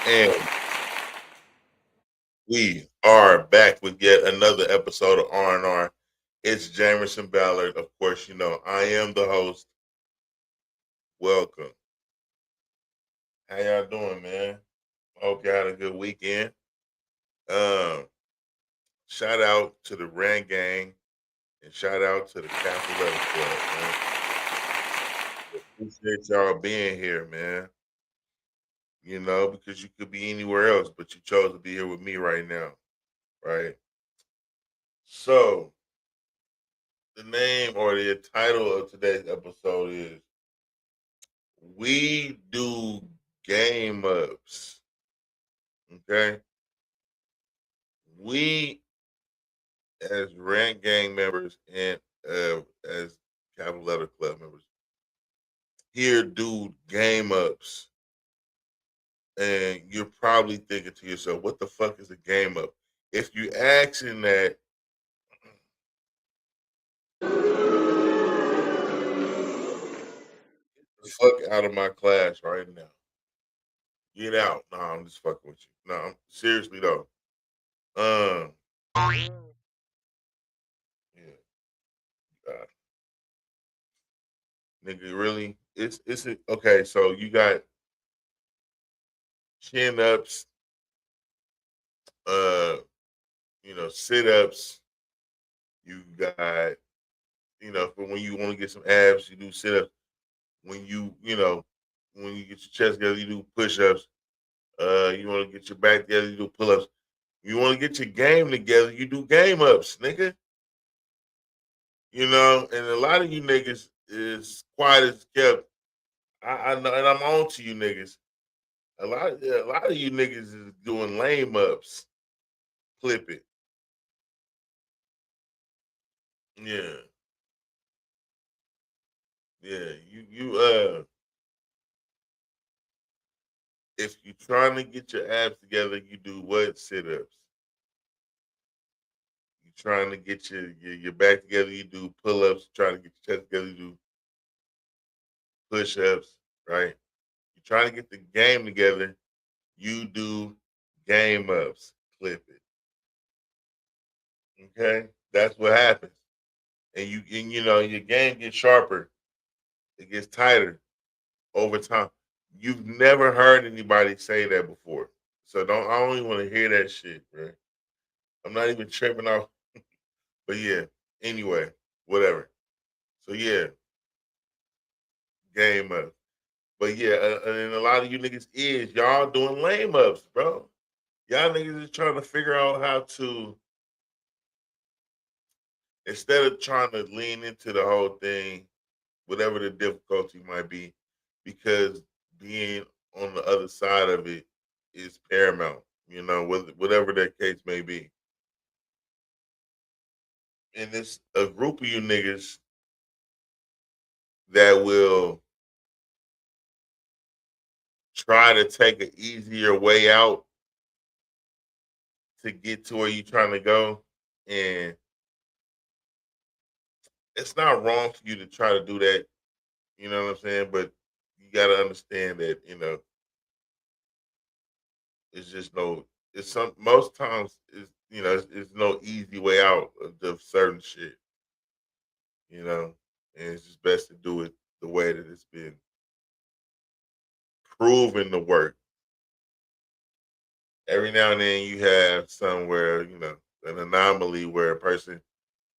And we are back with yet another episode of R&R. It's Jamerson Ballard. Of course, you know, I am the host. Welcome. How y'all doing, man? Hope y'all had a good weekend. Um, Shout out to the Rand Gang and shout out to the Capital Letter Club, man. Appreciate y'all being here, man. You know, because you could be anywhere else, but you chose to be here with me right now, right? So, the name or the title of today's episode is We Do Game Ups. Okay. We, as Rant Gang members and as Capital Letter Club members, here do game ups. And you're probably thinking to yourself, what the fuck is a game up? If you asking that, get the fuck out of my class right now. Get out. No, I'm just fucking with you. No, seriously though. Um, yeah, uh, nigga, really? Okay. So you got chin ups, uh, sit ups. You got, for when you want to get some abs, you do sit ups. When when you get your chest together, you do push ups. You want to get your back together, you do pull ups. You want to get your game together, you do game ups, nigga. You know, and a lot of you niggas is quiet as kept. I know, and I'm on to you niggas. A lot of you niggas is doing lame ups. Clip it. Yeah. Yeah. If you're trying to get your abs together, you do what? Sit ups. You trying to get your back together, you do pull ups. Trying to get your chest together, you do push ups, right? You trying to get the game together, you do game ups. Clip it. Okay? That's what happens. And your game gets sharper, it gets tighter over time. You've never heard anybody say that before. So I don't even want to hear that shit, right? I'm not even tripping off. But yeah, anyway, whatever. So yeah, game up. But yeah, and a lot of you niggas is y'all doing lame ups, bro. Y'all niggas is trying to figure out how to, instead of trying to lean into the whole thing, whatever the difficulty might be, because being on the other side of it is paramount, whatever that case may be. And it's a group of you niggas that will try to take an easier way out to get to where you're trying to go. And it's not wrong for you to try to do that, you know what I'm saying? But you gotta understand that, it's just no it's some most times it's no easy way out of the certain shit, you know. And it's just best to do it the way that it's been proven to work. Every now and then you have somewhere, an anomaly where a person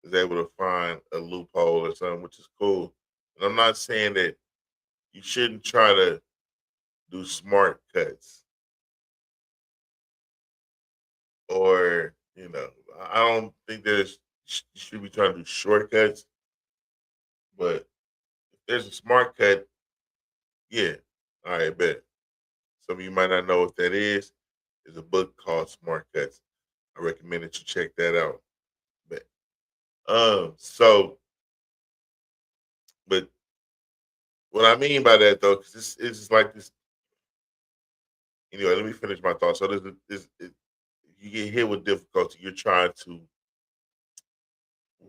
is able to find a loophole or something, which is cool. And I'm not saying that you shouldn't try to do smart cuts or, I don't think you should be trying to do shortcuts, but if there's a smart cut, yeah, all right, bet. Some of you might not know what that is. There's a book called Smart Cuts. I recommend that you check that out. But but what I mean by that though, because this is like this. Anyway, let me finish my thought. So you get hit with difficulty. You're trying to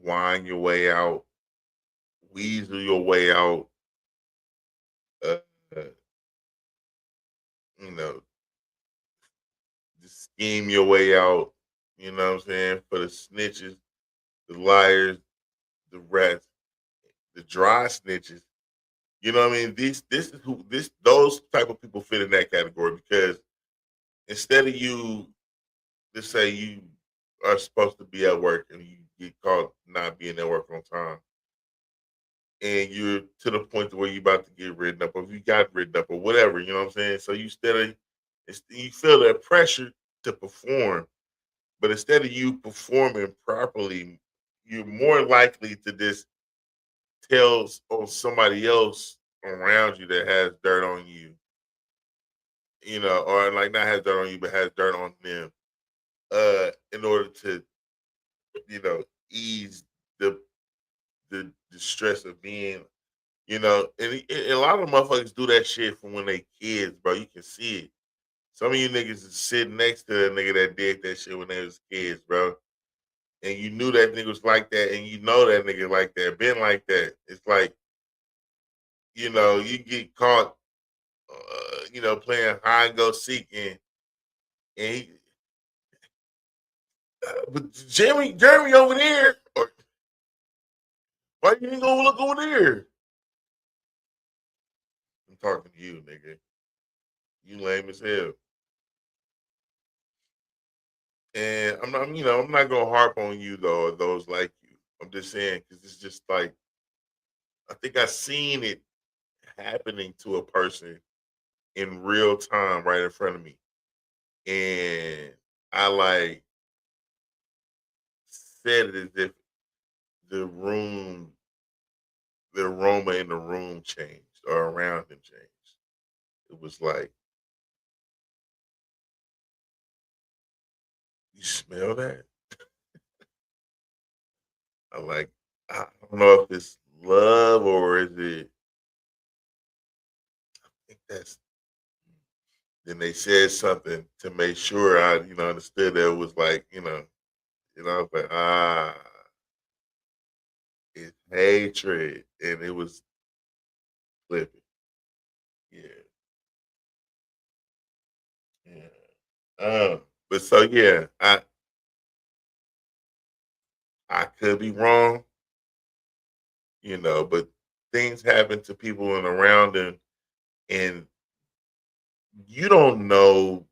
wind your way out, weasel your way out. Uh, uh, you know, just scheme your way out. You know what I'm saying? For the snitches, the liars, the rats, the dry snitches. You know what I mean? This is who this those type of people fit in that category because instead of you, let's say you are supposed to be at work and you get caught not being at work on time, and you're to the point to where you're about to get written up, or if you got written up, or whatever. You know what I'm saying? So you steady, you feel that pressure to perform, but instead of you performing properly, you're more likely to just tell on somebody else around you that has dirt on you, or like not has dirt on you, but has dirt on them, in order to, ease the the stress of being, and a lot of motherfuckers do that shit from when they kids, bro. You can see it. Some of you niggas is sitting next to that nigga that did that shit when they was kids, bro. And you knew that nigga was like that, and you know that nigga like that, been like that. It's like, you get caught, playing hide and go seek, and but Jeremy over there, or why you ain't gonna look over there? I'm talking to you, nigga. You lame as hell. And I'm not gonna harp on you though, or those like you. I'm just saying because it's just like I think I seen it happening to a person in real time right in front of me, and I like said it as if the room, the aroma in the room changed or around him changed. It was like, you smell that? I like, I don't know if it's love or is it. I think that's. Then they said something to make sure I, understood that it was like, I was like, it's hatred, and it was flipping. Yeah, yeah. But so yeah, I could be wrong, but things happen to people and around them, and you don't know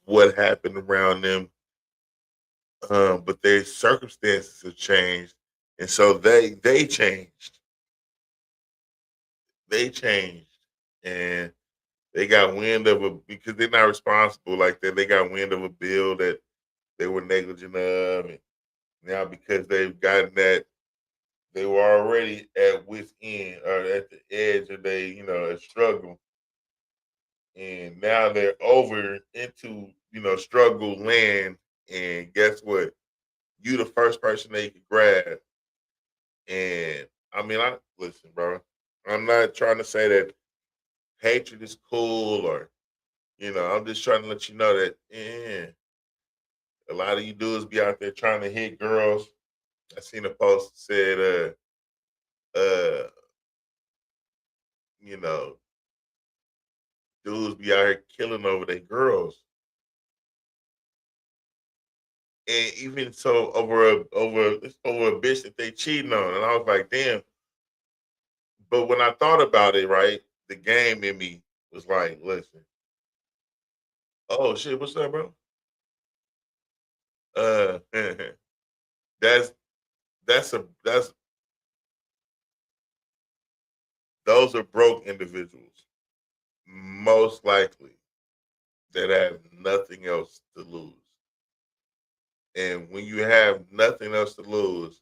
what happened around them, but their circumstances have changed, and so they changed. They changed, and they got wind of a because they're not responsible like that. They got wind of a bill that they were negligent of, and now because they've gotten that, they were already at wit's end or at the edge of they, a struggle, and now they're over into struggle land. And guess what? You the first person they could grab. And I mean, I listen, bro. I'm not trying to say that hatred is cool or I'm just trying to let you know that a lot of you dudes be out there trying to hit girls. I seen a post that said, you know, dudes be out here killing over their girls, and even so over a bitch that they cheating on. And I was like, damn. But when I thought about it, right, the game in me was like, listen, oh shit, what's up, bro? Uh, that's that's those are broke individuals, most likely, that have nothing else to lose. And when you have nothing else to lose,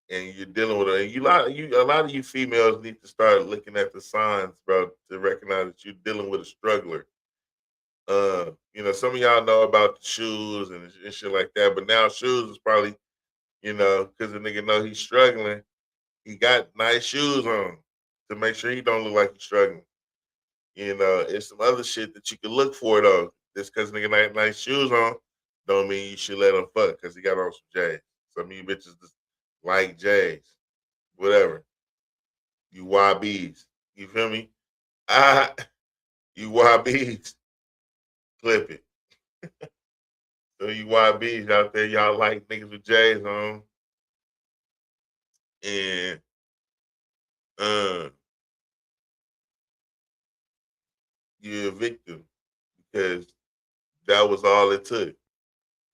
and you're dealing with it, and a lot of you females need to start looking at the signs, bro, to recognize that you're dealing with a struggler. Some of y'all know about the shoes and shit like that, but now shoes is probably, because the nigga know he's struggling, he got nice shoes on to make sure he don't look like he's struggling. It's some other shit that you can look for though. Just because nigga got nice shoes on, don't mean you should let him fuck because he got on some J's. Some of you bitches just like J's, whatever. You YBs, you feel me? Ah, you YBs, clip it. So you YBs out there, y'all like niggas with J's on, and uh, you're a victim because that was all it took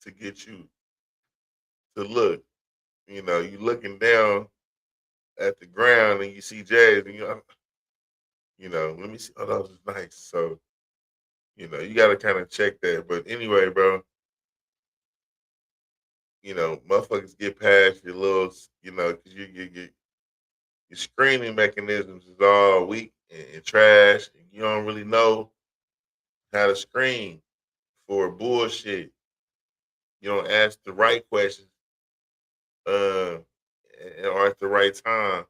to get you to look. You know, you looking down at the ground and you see J's, and let me see. Oh, that was nice. So you got to kind of check that. But anyway, bro, motherfuckers get past your little, because your screening mechanisms is all weak and trash. And you don't really know how to screen for bullshit. You don't ask the right questions, uh, or at the right time,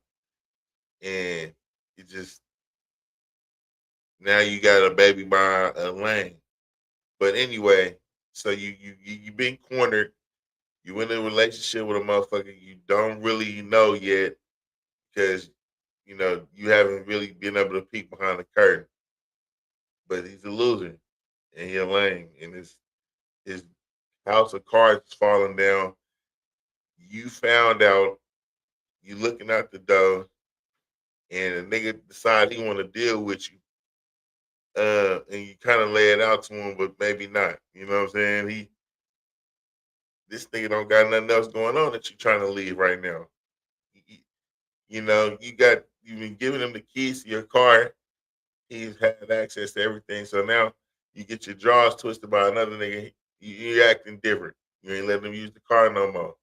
and you just now you got a baby by a lane. But anyway, so you been cornered. You in a relationship with a motherfucker you don't really know yet because you haven't really been able to peek behind the curtain. But he's a loser and he's lame, and his house of cards is falling down. You found out. You looking out the door, and a nigga decide he want to deal with you. And you kind of lay it out to him, but maybe not. You know what I'm saying? This nigga don't got nothing else going on that you trying to leave right now. You, you've been giving him the keys to your car. He's had access to everything. So now you get your jaws twisted by another nigga. You're acting different. You ain't letting him use the car no more.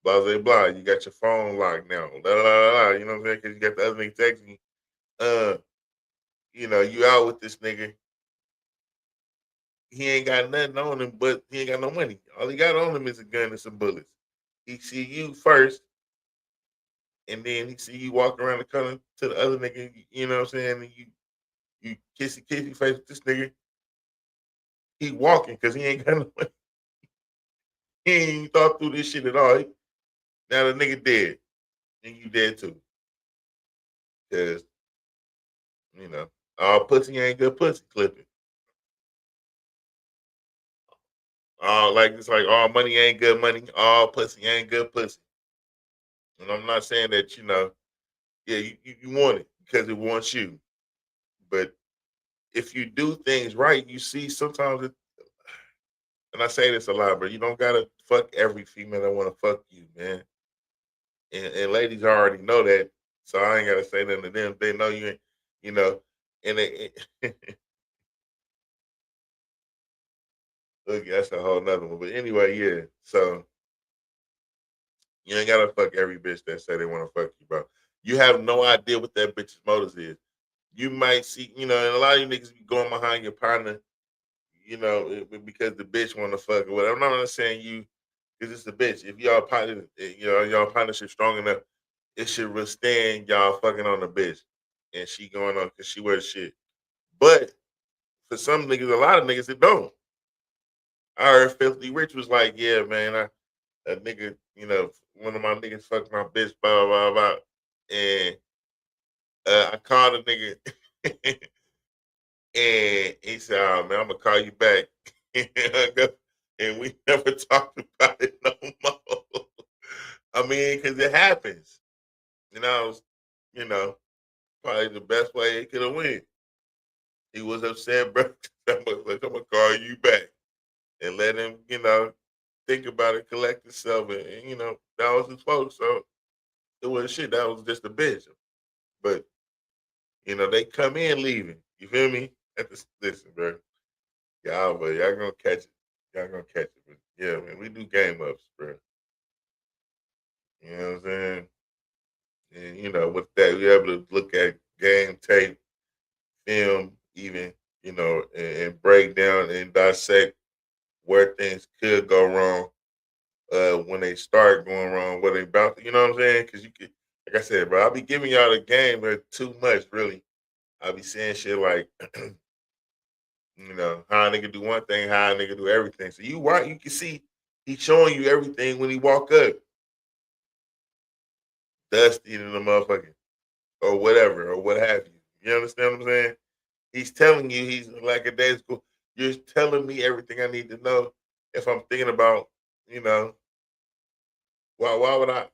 Blah blah blah. You got your phone locked now. Blah, blah, blah, blah. You know what I'm saying? Because you got the other nigga texting you. Uh, you out with this nigga. He ain't got nothing on him, but he ain't got no money. All he got on him is a gun and some bullets. He see you first, and then he see you walk around the corner to the other nigga. You know what I'm saying? And you kissy face with this nigga. He walking because he ain't got no money. He ain't even thought through this shit at all. Now the nigga dead, and you dead too. Because all pussy ain't good pussy clipping. All like it's like all money ain't good money. All pussy ain't good pussy. And I'm not saying that yeah, you want it because it wants you. But if you do things right, you see sometimes and I say this a lot, but you don't gotta fuck every female that wanna fuck you, man. And ladies already know that, so I ain't gotta say nothing to them. They know you ain't, you know, and they look, that's a whole nother one. But anyway, yeah. So you ain't gotta fuck every bitch that say they wanna fuck you, bro. You have no idea what that bitch's motives is. You might see, and a lot of you niggas be going behind your partner, because the bitch want to fuck or whatever. I'm not saying you because it's the bitch. If y'all partner, y'all partnership strong enough, it should withstand y'all fucking on the bitch, and she going on because she wears shit. But for some niggas, a lot of niggas, it don't. I heard Filthy Rich was like, yeah, man, a nigga, one of my niggas fucked my bitch, blah blah blah, blah. And I called a nigga. And he said, "Oh man, I'm gonna call you back." And hung up, and we never talked about it no more. I mean, because it happens. I was, you know, probably the best way it could have went. He was upset, bro. I'm gonna call you back and let him, think about it, collect himself, and that was his fault. So it was shit. That was just a bitch. But they come in leaving. You feel me? Listen, bro. Y'all gonna catch it. Y'all gonna catch it. But yeah, man, we do game ups, bro. You know what I'm saying? And with that, we're able to look at game tape, film, even, and break down and dissect where things could go wrong, when they start going wrong, where they about to, you know what I'm saying? Because you could, like I said, bro, I'll be giving y'all the game, but too much, really. I'll be saying shit like, how a nigga do one thing, how a nigga do everything. So you can see he's showing you everything when he walk up, dusty in the motherfucker, or whatever, or what have you. You understand what I'm saying? He's telling you he's like a day school. You're telling me everything I need to know. If I'm thinking about, you know, why would I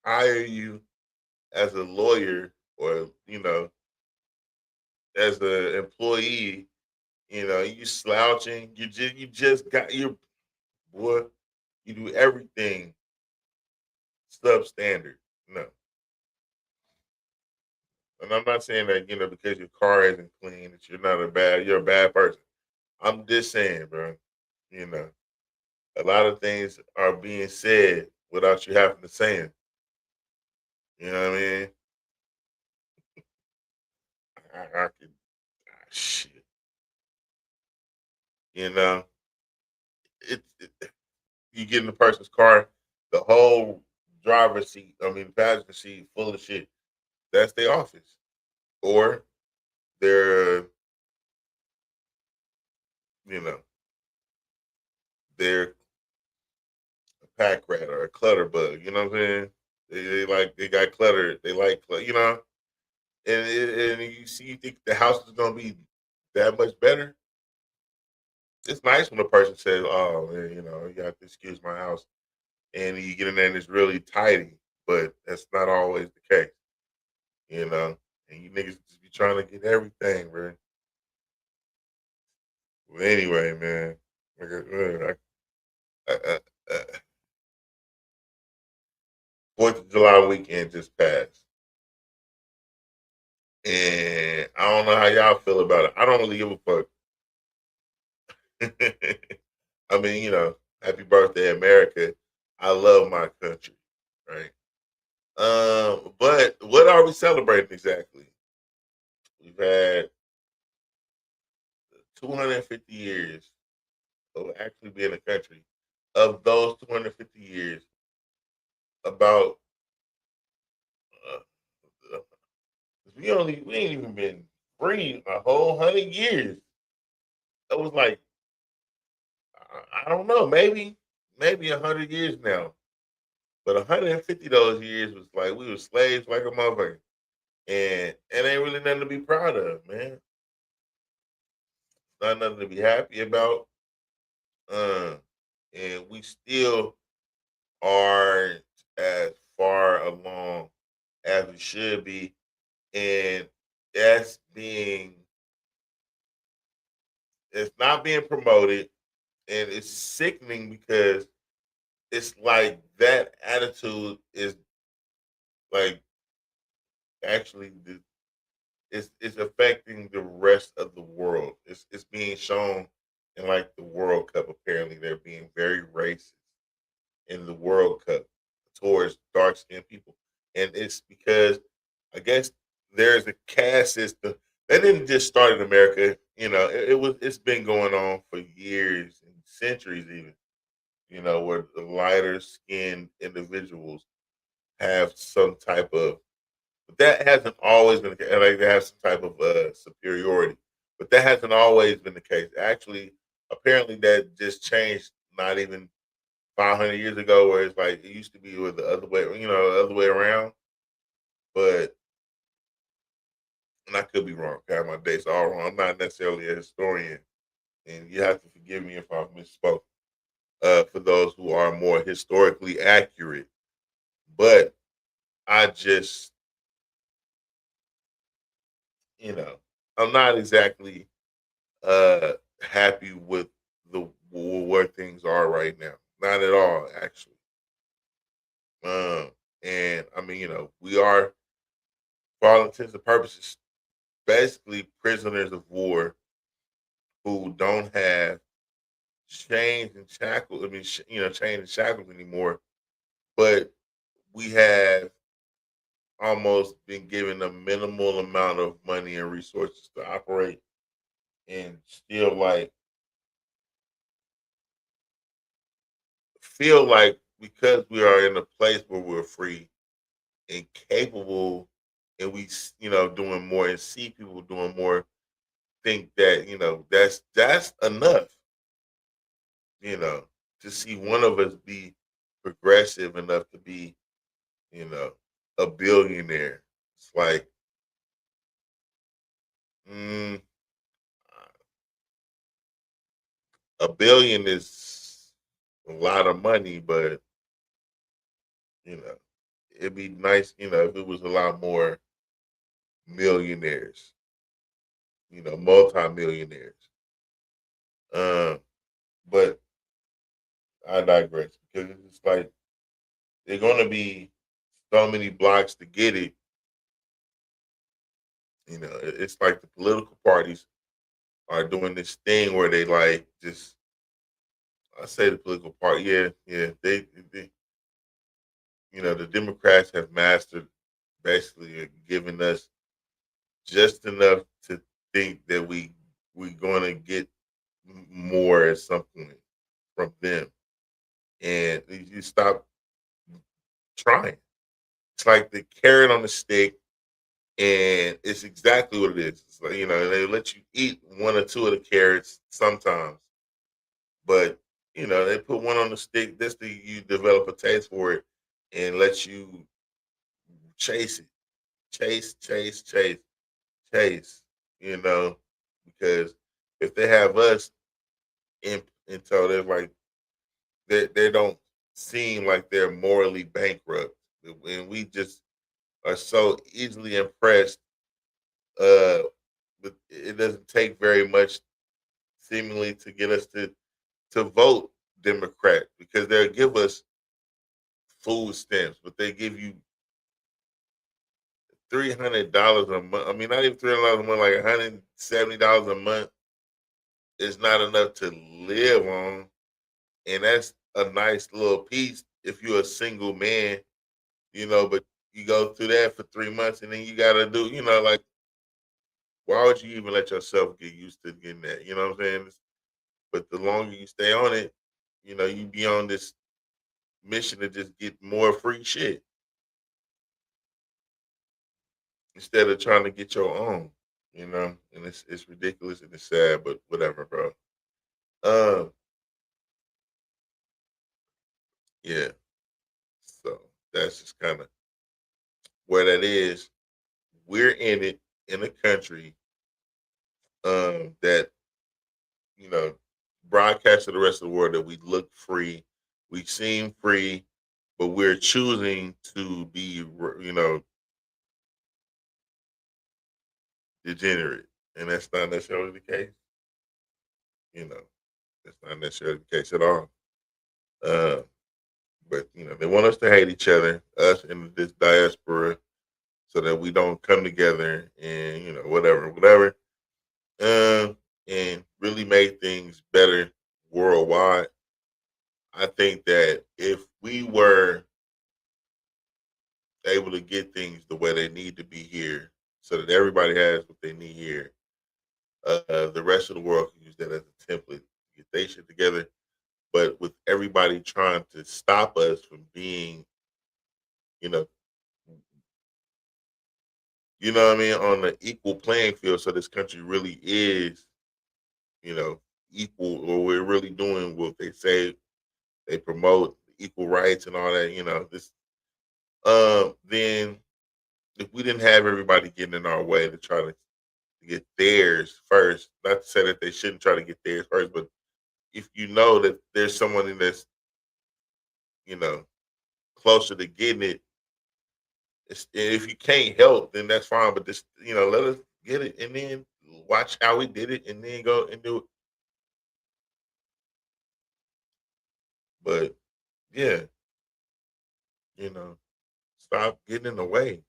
hire you as a lawyer or as an employee? You slouching. You just got your boy. You do everything substandard. No, and I'm not saying that because your car isn't clean that you're a bad person. I'm just saying, bro. You know, a lot of things are being said without you having to say them. You know what I mean? I could shit. You know, you get in the person's car, the whole driver's seat, I mean, passenger seat, full of shit. That's their office, or they're you know they're a pack rat or a clutter bug. You know what I'm saying? They got clutter. They like and you think the house is gonna be that much better. It's nice when a person says, "Oh, man, you have to excuse my house," and you get in there and it's really tidy, but that's not always the case, you know. And you niggas just be trying to get everything, bro. Well, anyway, man, like, uh, uh, 4th of July weekend just passed, and I don't know how y'all feel about it. I don't really give a fuck. I mean, happy birthday, America. I love my country, right? But what are we celebrating exactly? We've had 250 years of actually being a country. Of those 250 years, about uh, uh, we ain't even been free a whole 100 years. That was like I don't know, maybe 100 years now, but 150 of those years was like we were slaves like a motherfucker, and it ain't really nothing to be proud of, man. Not nothing to be happy about. Uh, and we still aren't as far along as we should be, and that's being it's not being promoted, and it's sickening because it's like that attitude is like actually it's affecting the rest of the world. It's being shown in like the World Cup. Apparently, they're being very racist in the World Cup towards dark skinned people. And it's because I guess there's a caste system. That didn't just start in America. It's been going on for years and centuries even, where the lighter skinned individuals have some type of but that hasn't always been the case. Like they have some type of superiority. But that hasn't always been the case. Actually, apparently that just changed not even 500 years ago, where it's like it used to be with the other way, the other way around. But and I could be wrong. Got my dates all wrong. I'm not necessarily a historian, and you have to forgive me if I misspoke. For those who are more historically accurate, but I just, you know, I'm not exactly uh happy with the where things are right now. Not at all, actually. Um, and I mean, we are, for all intents and purposes, basically prisoners of war who don't have chains and shackles. I mean, chains and shackles anymore. But we have almost been given a minimal amount of money and resources to operate, and still like feel like because we are in a place where we're free and capable, and doing more and see people doing more, think that that's enough. You know, to see one of us be progressive enough to be you know, a billionaire. It's like, mm, $1 billion is a lot of money, but you know, it'd be nice, if it was a lot more millionaires, multimillionaires. Um, but I digress because it's like they're gonna be so many blocks to get it. It's like the political parties are doing this thing where they like just I say the political party, yeah, yeah. They the Democrats have mastered basically giving us just enough to think that we're going to get more at some point from them, and you stop trying. It's like the carrot on the stick, and it's exactly what it is. It's like, they let you eat one or two of the carrots sometimes, but they put one on the stick. This thing you develop a taste for it, and let you chase it, chase, chase, chase, chase. You know, because if they have us until they're like they don't seem like they're morally bankrupt, and we just are so easily impressed. Uh, but it doesn't take very much, seemingly, to get us to vote Democrat because they'll give us food stamps, but they give you $300 a month. I mean, not even $300 a month, like $170 a month is not enough to live on, and that's a nice little piece if you're a single man, But you go through that for 3 months, and then you got to do, like, why would you even let yourself get used to getting that? You know what I'm saying? But the longer you stay on it, you be on this mission to just get more free shit instead of trying to get your own. And it's ridiculous and it's sad, but whatever, bro. Um, yeah. So that's just kind of where that is. We're in it in a country that you know broadcast to the rest of the world that we look free, we seem free, but we're choosing to be degenerate, and that's not necessarily the case. You know, that's not necessarily the case at all. Uh, but they want us to hate each other, us in this diaspora, so that we don't come together and whatever, whatever, and really make things better worldwide. I think that if we were able to get things the way they need to be here, so that everybody has what they need here, the rest of the world can use that as a template to get their shit together. But with everybody trying to stop us from being, you know, what I mean, on the equal playing field, so this country really is, you know, equal, or we're really doing what they say they promote, equal rights and all that. Then if we didn't have everybody getting in our way to try to get theirs first, not to say that they shouldn't try to get theirs first, but if you know that there's someone in that's you know closer to getting it, and if you can't help, then that's fine. But just let us get it, and then watch how we did it, and then go and do it. But yeah, you know, stop getting in the way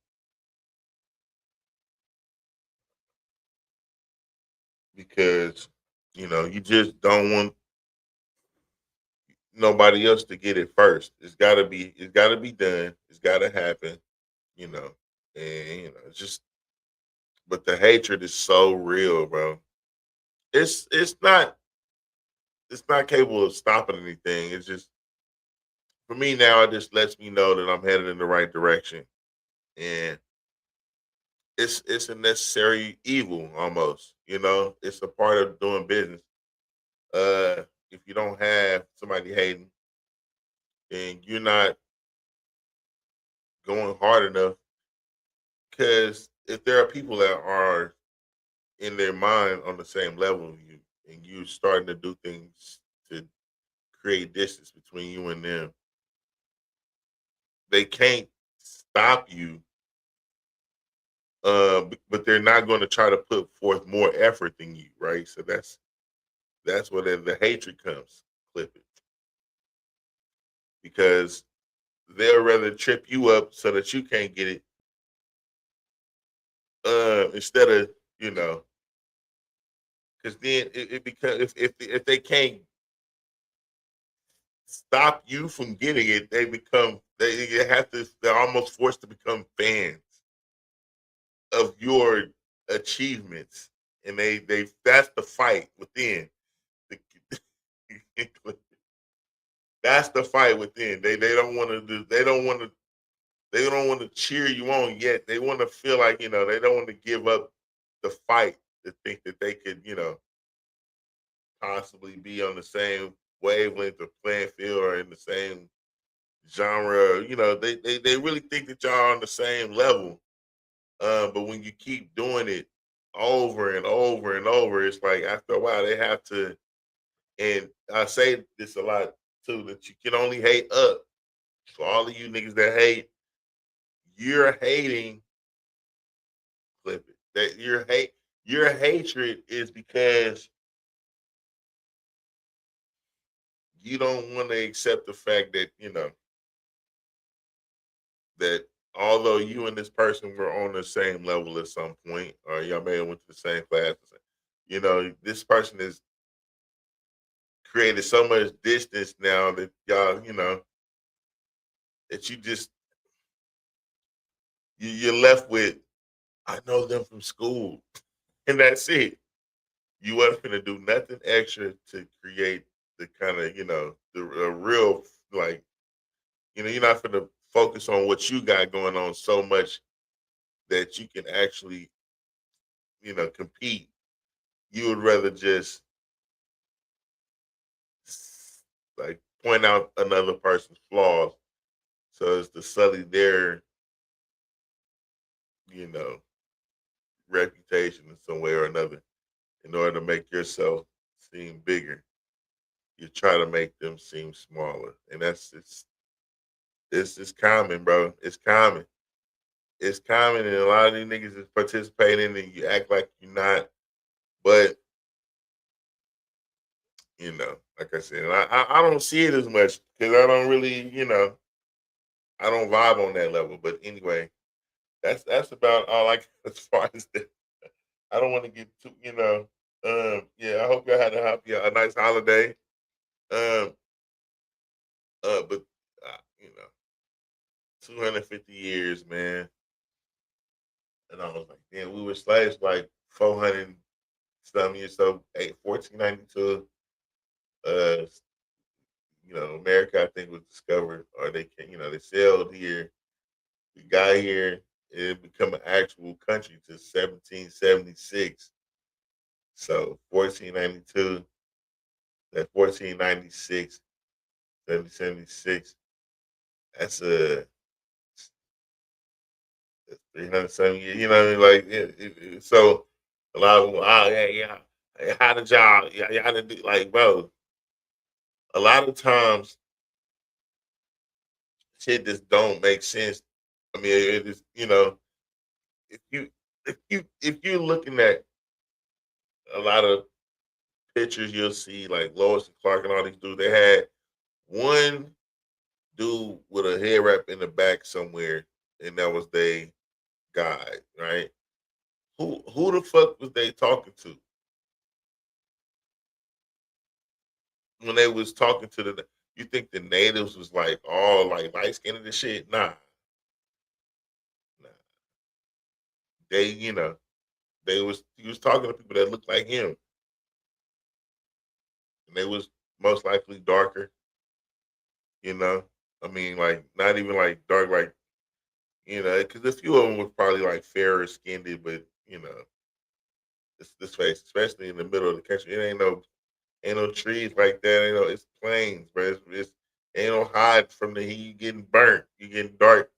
because you just don't want nobody else to get it first. It's gotta be done. It's gotta happen, you know. And it's just but the hatred is so real, bro. It's not capable of stopping anything. It's just for me now, it just lets me know that I'm headed in the right direction. And it's a necessary evil almost, It's a part of doing business. If you don't have somebody hating, then you're not going hard enough. Because if there are people that are in their mind on the same level of you, and you're starting to do things to create distance between you and them, they can't stop you, but they're not going to try to put forth more effort than you, right? So that's where the hatred comes. Clip it, because they'll rather trip you up so that you can't get it, instead of, you know, because then it becomes, if they can't stop you from getting it, they have to, they're almost forced to become fans of your achievements, and they that's the fight within. The- that's the fight within. They don't want to do. They don't want to cheer you on yet. They want to feel like, they don't want to give up the fight to think that they could, possibly be on the same wavelength or playing field or in the same genre. They really think that y'all are on the same level. But when you keep doing it over and over and over, it's like after a while they have to. And I say this a lot too, that you can only hate up. So all of you niggas that hate, you're hating. Flip it. That your hatred is because you don't want to accept the fact that that although you and this person were on the same level at some point, or y'all may have went to the same class, this person has created so much distance now that y'all, that you're left with. I know them from school, and that's it. You wasn't gonna do nothing extra to create the kind of, the a real, like, you're not gonna focus on what you got going on so much that you can actually, compete. You would rather just like point out another person's flaws so as to sully their, you know, reputation in some way or another in order to make yourself seem bigger. You try to make them seem smaller. And it's common, bro. It's common. It's common, and a lot of these niggas is participating and you act like you're not. But, like I said, I don't see it as much because I don't really, I don't vibe on that level. But anyway, that's about all I got as far as that. I don't want to get too, yeah, I hope y'all had a nice holiday. Um, but, 250 years, man. And I was like, damn, we were slaves like 400 some years. So, 1492, uh, America, I think, was discovered, or they sailed here. We got here. It become an actual country to 1776. So 1492, that 1496, 1776. That's 307 years. You know what I mean? Like, so a lot of, oh yeah, yeah. Hey, how did y'all? Y'all did do, like, bro? A lot of times, shit just don't make sense. I mean, it is, if you if you're looking at a lot of pictures, you'll see like Lois and Clark and all these dudes. They had one dude with a head wrap in the back somewhere, and that was they guy, right? Who the fuck was they talking to when they was talking to the? You think the natives was like all like light skinned and shit? Nah. They, he was talking to people that looked like him, and they was most likely darker. You know, I mean, like not even like dark, like, because a few of them was probably like fairer skinned, but this face, especially in the middle of the country, it ain't no trees like that. It's plains, bro. It's ain't no hide from the heat. You getting burnt. You getting dark.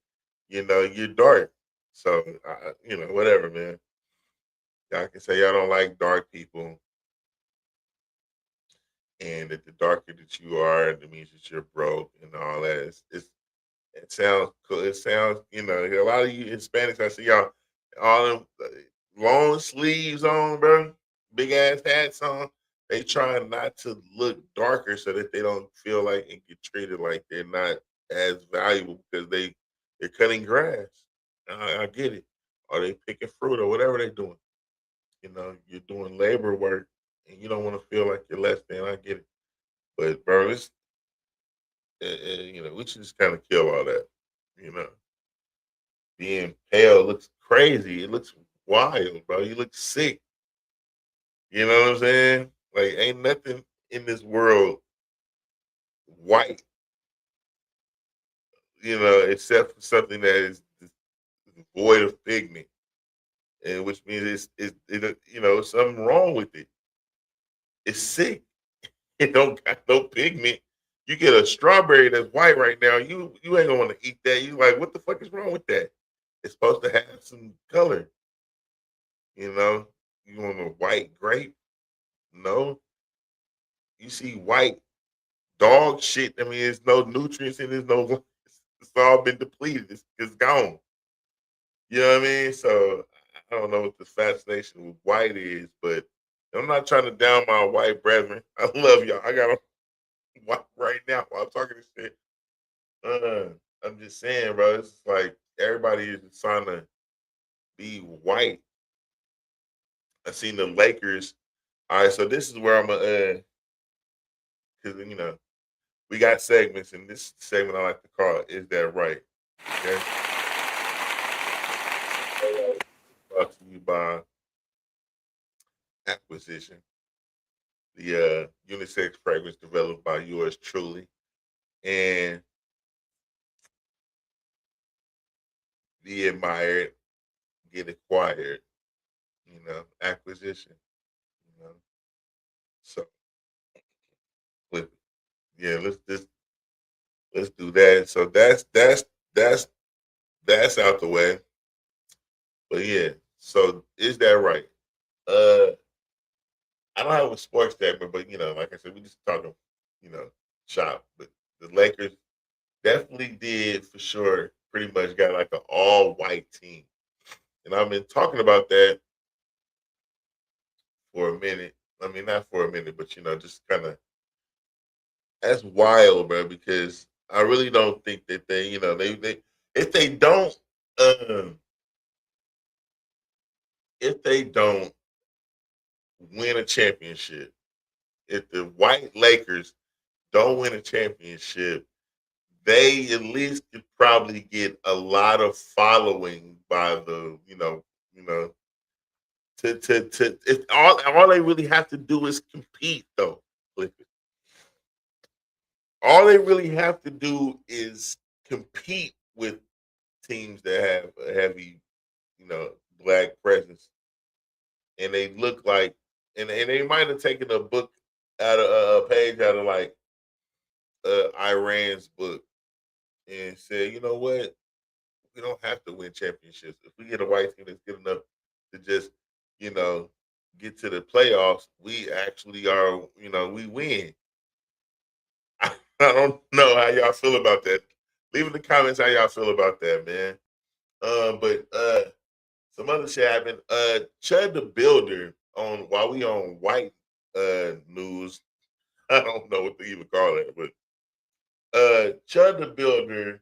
You're dark. So, whatever, man. Y'all can say y'all don't like dark people. and that the darker that you are, it means that you're broke and all that. It sounds cool. It sounds, a lot of you Hispanics, I see y'all all them long sleeves on, bro, big ass hats on. They trying not to look darker so that they don't feel like and get treated like they're not as valuable because they're cutting grass. I get it. Or they picking fruit or whatever they're doing. You're doing labor work and you don't want to feel like you're less than. I get it. But bro, we should just kind of kill all that. You know, being pale looks crazy. It looks wild, bro. You look sick. You know what I'm saying? Like, ain't nothing in this world white, except for something that is void of pigment, and which means something wrong with it. It's sick. It don't got no pigment. You get a strawberry that's white right now, you ain't gonna want to eat that. You like, what the fuck is wrong with that? It's supposed to have some color, you know. You want a white grape? No. You see white dog shit. I mean, there's no nutrients in it. There's no. It's all been depleted. It's gone. You know what I mean? So I don't know what the fascination with white is, but I'm not trying to down my white brethren. I love y'all. I got a white right now while I'm talking this shit. Uh, I'm just saying, bro. It's like everybody is trying to be white. I seen the Lakers. All right, so this is where I'm because we got segments, and this segment I like to call "Is That Right?" Okay, brought to you by Acquisition, the unisex fragrance developed by yours truly, and be admired, get acquired. Acquisition. You know, so flip it. Yeah, let's do that. So that's out the way. But yeah, so is that right? Uh, I don't have a sports statement, but like I said, we just talking, you know, shop. But the Lakers definitely did for sure. Pretty much got like an all white team, and I've been talking about that for a minute. I mean, not for a minute, but just kind of that's wild, bro. Because I really don't think that they if they don't um if they don't win a championship, if the white Lakers don't win a championship, they at least could probably get a lot of following by the if all they really have to do is compete though. Like, all they really have to do is compete with teams that have a heavy, you know, black presence, and they look like, and they might have taken a book out of a page out of like Iran's book and said, you know what, we don't have to win championships. If we get a white team that's good enough to just, you know, get to the playoffs, we actually are, we win. I don't know how y'all feel about that. Leave in the comments how y'all feel about that, man. But some other shit happened. Chud the Builder on while we on white news. I don't know what to even call it, but Chud the Builder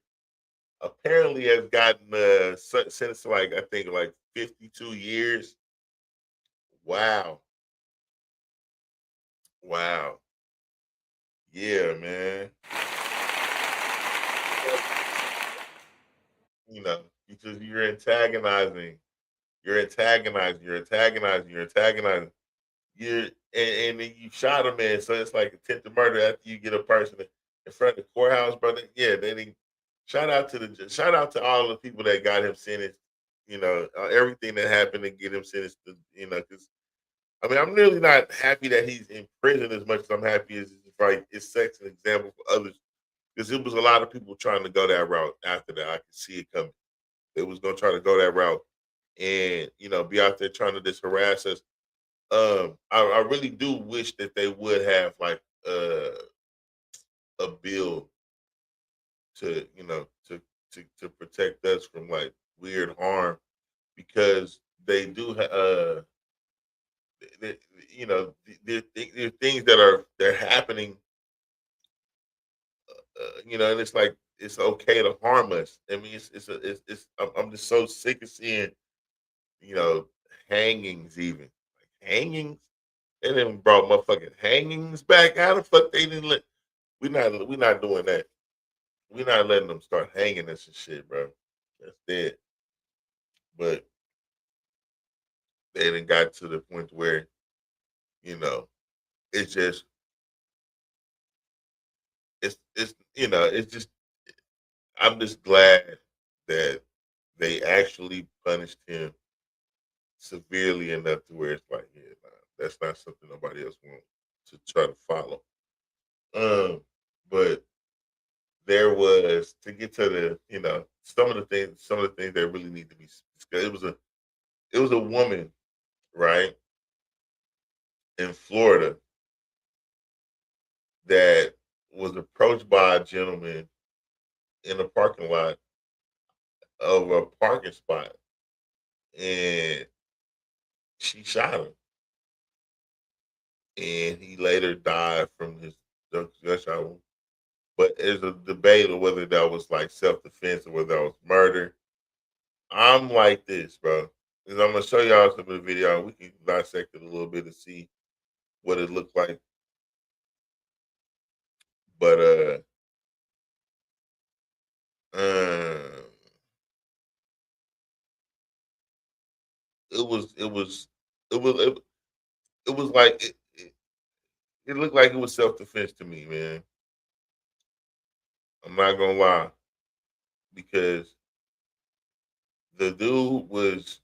apparently has gotten sentenced to like I think like 52 years. Wow. Wow. Yeah, man. Because you're antagonizing. You're antagonizing. You're antagonizing. You're antagonizing. You're and then you shot a man, so it's like attempted murder after you get a person in front of the courthouse, brother. Yeah, then shout out to all the people that got him sentenced. Everything that happened to get him sentenced. Because I mean, I'm really not happy that he's in prison as much as I'm happy as like it sets an example for others. Because it was a lot of people trying to go that route after that. I could see it coming. They was gonna try to go that route and be out there trying to just harass us. I really do wish that they would have like a bill to to protect us from like weird harm because they do th- you know there are things they're happening and it's like it's okay to harm us. I mean I'm just so sick of seeing you know hangings even like hangings. They didn't brought motherfucking hangings back. How the fuck they didn't let we not doing that. We're not letting them start hanging us and shit, bro. That's dead. But they didn't got to the point where, you know, it's just it's just I'm just glad that they actually punished him severely enough to where it's like, yeah, nah, that's not something nobody else wants to try to follow. But there was to get to the, some of the things that really need to be. It was a woman, right, in Florida that was approached by a gentleman in a parking lot of a parking spot, and she shot him, and he later died from his gunshot wound. But there's a debate of whether that was like self defense or whether that was murder. I'm like this, bro. Because I'm gonna show y'all some of the video. We can dissect it a little bit and see what it looked like. But uh it was it was like it looked like it was self defense to me, man. I'm not gonna lie because the dude was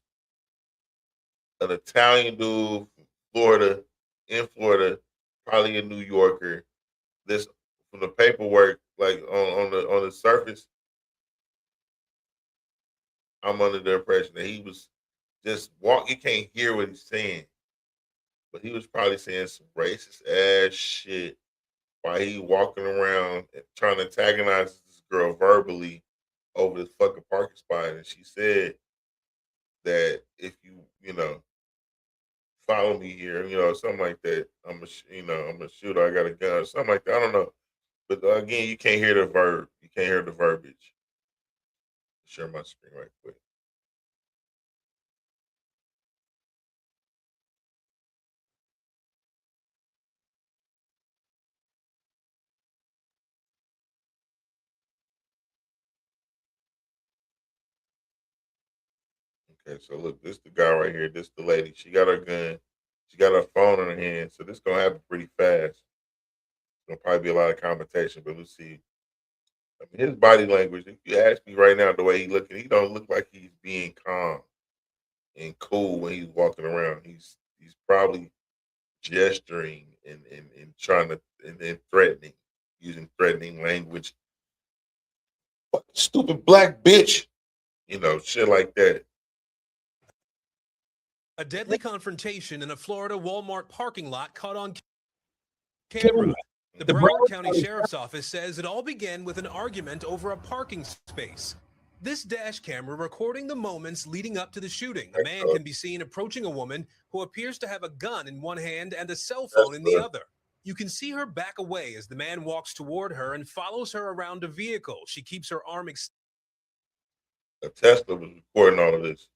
an Italian dude from Florida, in Florida, probably a New Yorker. This from the paperwork, like on the surface, I'm under the impression that he was just walk. You can't hear what he's saying, but he was probably saying some racist ass shit while he walking around and trying to antagonize this girl verbally over this fucking parking spot. And she said that if you follow me here, something like that, I'm a shooter. I got a gun, something like that. I don't know. But again, you can't hear the verb. You can't hear the verbiage. Share my screen right quick. Okay, so look, this the guy right here. This the lady. She got her gun. She got her phone in her hand. So this gonna happen pretty fast. Gonna probably be a lot of confrontation, but let's see. I mean, his body language. If you ask me right now, the way he looking, he don't look like he's being calm and cool when he's walking around. He's probably gesturing and trying to and threatening, using threatening language. Fucking stupid black bitch. Shit like that. A deadly confrontation in a Florida Walmart parking lot caught on camera. The Broward County Sheriff's Office says it all began with an argument over a parking space. This dash camera recording the moments leading up to the shooting. A man can be seen approaching a woman who appears to have a gun in one hand and a cell phone in the other. You can see her back away as the man walks toward her and follows her around a vehicle. She keeps her arm extended. A Tesla was recording all of this.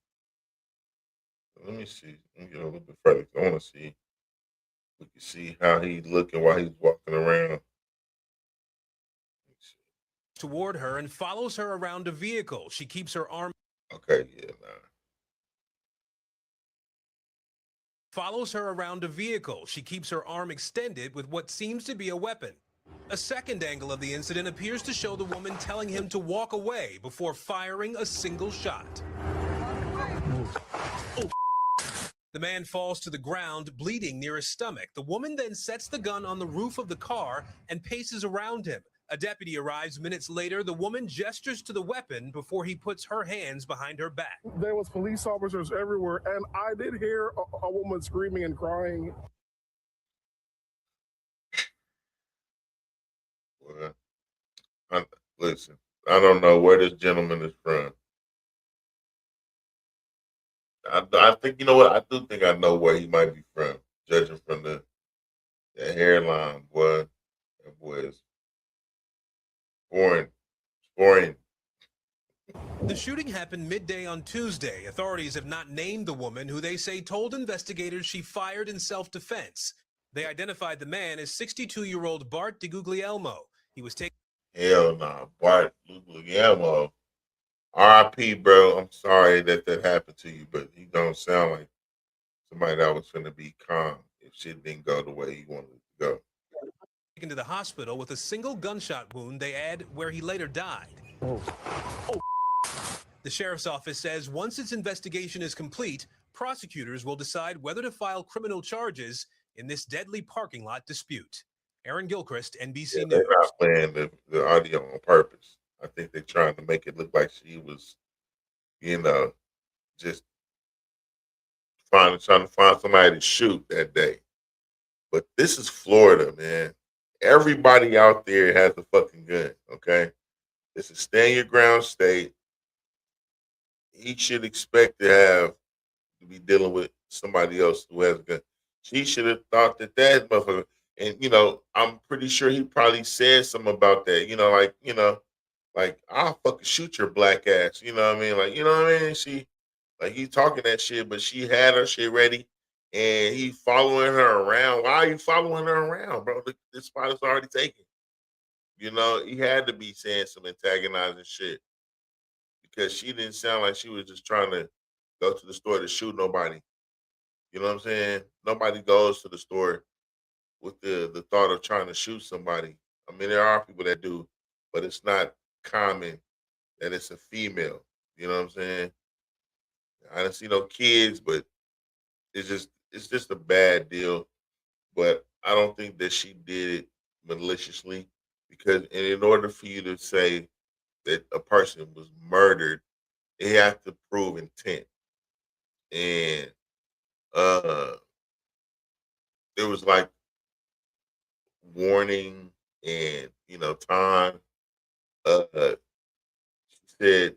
Let me see. Let me get a little bit further. I want to see. We can see how he's looking while he's walking around. Toward her and follows her around a vehicle. She keeps her arm. Okay, yeah, nah. Follows her around a vehicle. She keeps her arm extended with what seems to be a weapon. A second angle of the incident appears to show the woman telling him to walk away before firing a single shot. Oh. The man falls to the ground, bleeding near his stomach. The woman then sets the gun on the roof of the car and paces around him. A deputy arrives minutes later. The woman gestures to the weapon before he puts her hands behind her back. There was police officers everywhere, and I did hear a woman screaming and crying. Listen, I don't know where this gentleman is from. I think, you know what? I do think I know where he might be from, judging from the hairline. Boy, that boy is foreign. Foreign. The shooting happened midday on Tuesday. Authorities have not named the woman who they say told investigators she fired in self-defense. They identified the man as 62-year-old Bart DeGuglielmo. He was taken. Hell nah. Bart Guglielmo. R.I.P., bro. I'm sorry that happened to you, but he don't sound like somebody that was going to be calm if shit didn't go the way he wanted it to go. Taken to the hospital with a single gunshot wound, they add, where he later died. The sheriff's office says once its investigation is complete, prosecutors will decide whether to file criminal charges in this deadly parking lot dispute. Aaron Gilchrist, NBC Yeah, News. they're not playing the audio on purpose. I think they're trying to make it look like she was, just trying to find somebody to shoot that day. But this is Florida, man. Everybody out there has a fucking gun, okay? It's a stand your ground state. He should expect to be dealing with somebody else who has a gun. She should have thought that motherfucker, and I'm pretty sure he probably said something about that. Like I'll fucking shoot your black ass. You know what I mean? Like what I mean? He talking that shit, but she had her shit ready, and he following her around. Why are you following her around, bro? This spot is already taken. He had to be saying some antagonizing shit because she didn't sound like she was just trying to go to the store to shoot nobody. You know what I'm saying? Nobody goes to the store with the thought of trying to shoot somebody. I mean, there are people that do, but it's not common that it's a female. You know what I'm saying? I didn't see no kids, but it's just a bad deal. But I don't think that she did it maliciously because in order for you to say that a person was murdered, they have to prove intent. And uh there was like warning and time. She said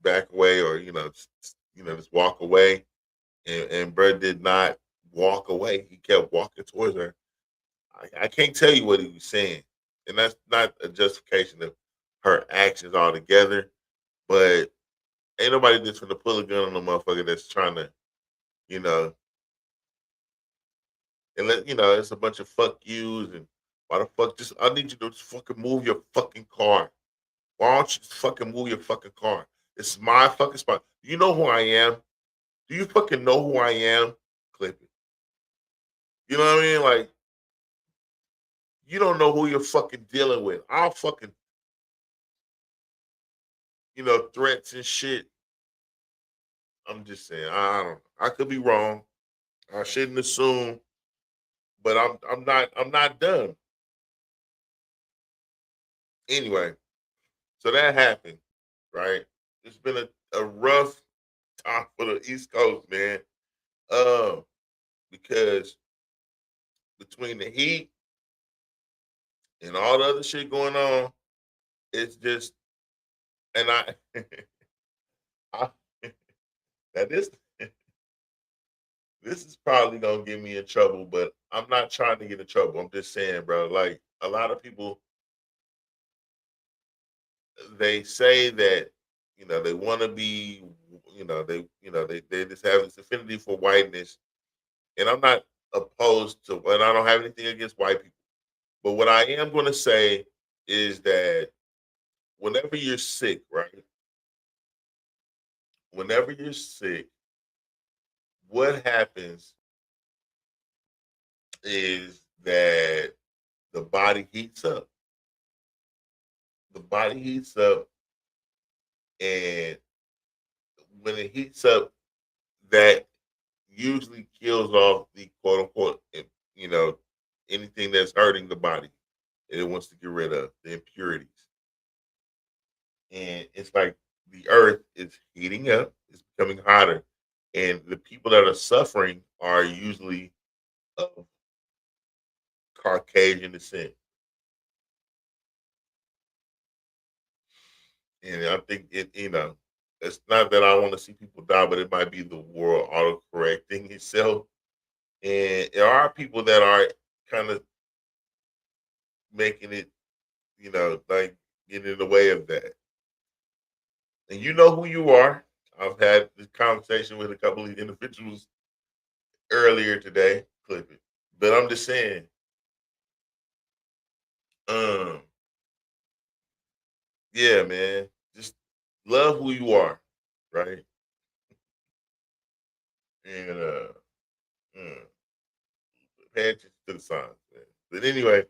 back away or just walk away, and Brett did not walk away. He kept walking towards her. I can't tell you what he was saying, and that's not a justification of her actions altogether. But ain't nobody just gonna pull a gun on a motherfucker that's trying to, you know, and it's a bunch of fuck yous and why the fuck just I need you to just fucking move your fucking car. Why don't you just fucking move your fucking car? It's my fucking spot. You know who I am? Do you fucking know who I am? Clip it. You know what I mean? Like, you don't know who you're fucking dealing with. I'll fucking, threats and shit. I'm just saying, I don't know. I could be wrong. I shouldn't assume, but I'm not done. Anyway, so that happened, right? It's been a rough time for the East Coast, man. Um, because between the heat and all the other shit going on, it's just and I that this is probably gonna get me in trouble, but I'm not trying to get in trouble. I'm just saying, bro. Like a lot of people, they say that they want to be, they just have this affinity for whiteness, and I'm not opposed to, and I don't have anything against white people. But what I am going to say is that whenever you're sick, right? Whenever you're sick, what happens is that the body heats up. The body heats up, and when it heats up, that usually kills off the quote unquote, you know, anything that's hurting the body. And it wants to get rid of the impurities. And it's like the earth is heating up, it's becoming hotter. And the people that are suffering are usually of Caucasian descent. And I think it's not that I want to see people die, but it might be the world auto correcting itself. And there are people that are kind of making it, like getting in the way of that. And you know who you are. I've had this conversation with a couple of individuals earlier today. Clip it. But I'm just saying, um, yeah, man, just love who you are, right? And mm, pay attention to the signs, man. But anyway,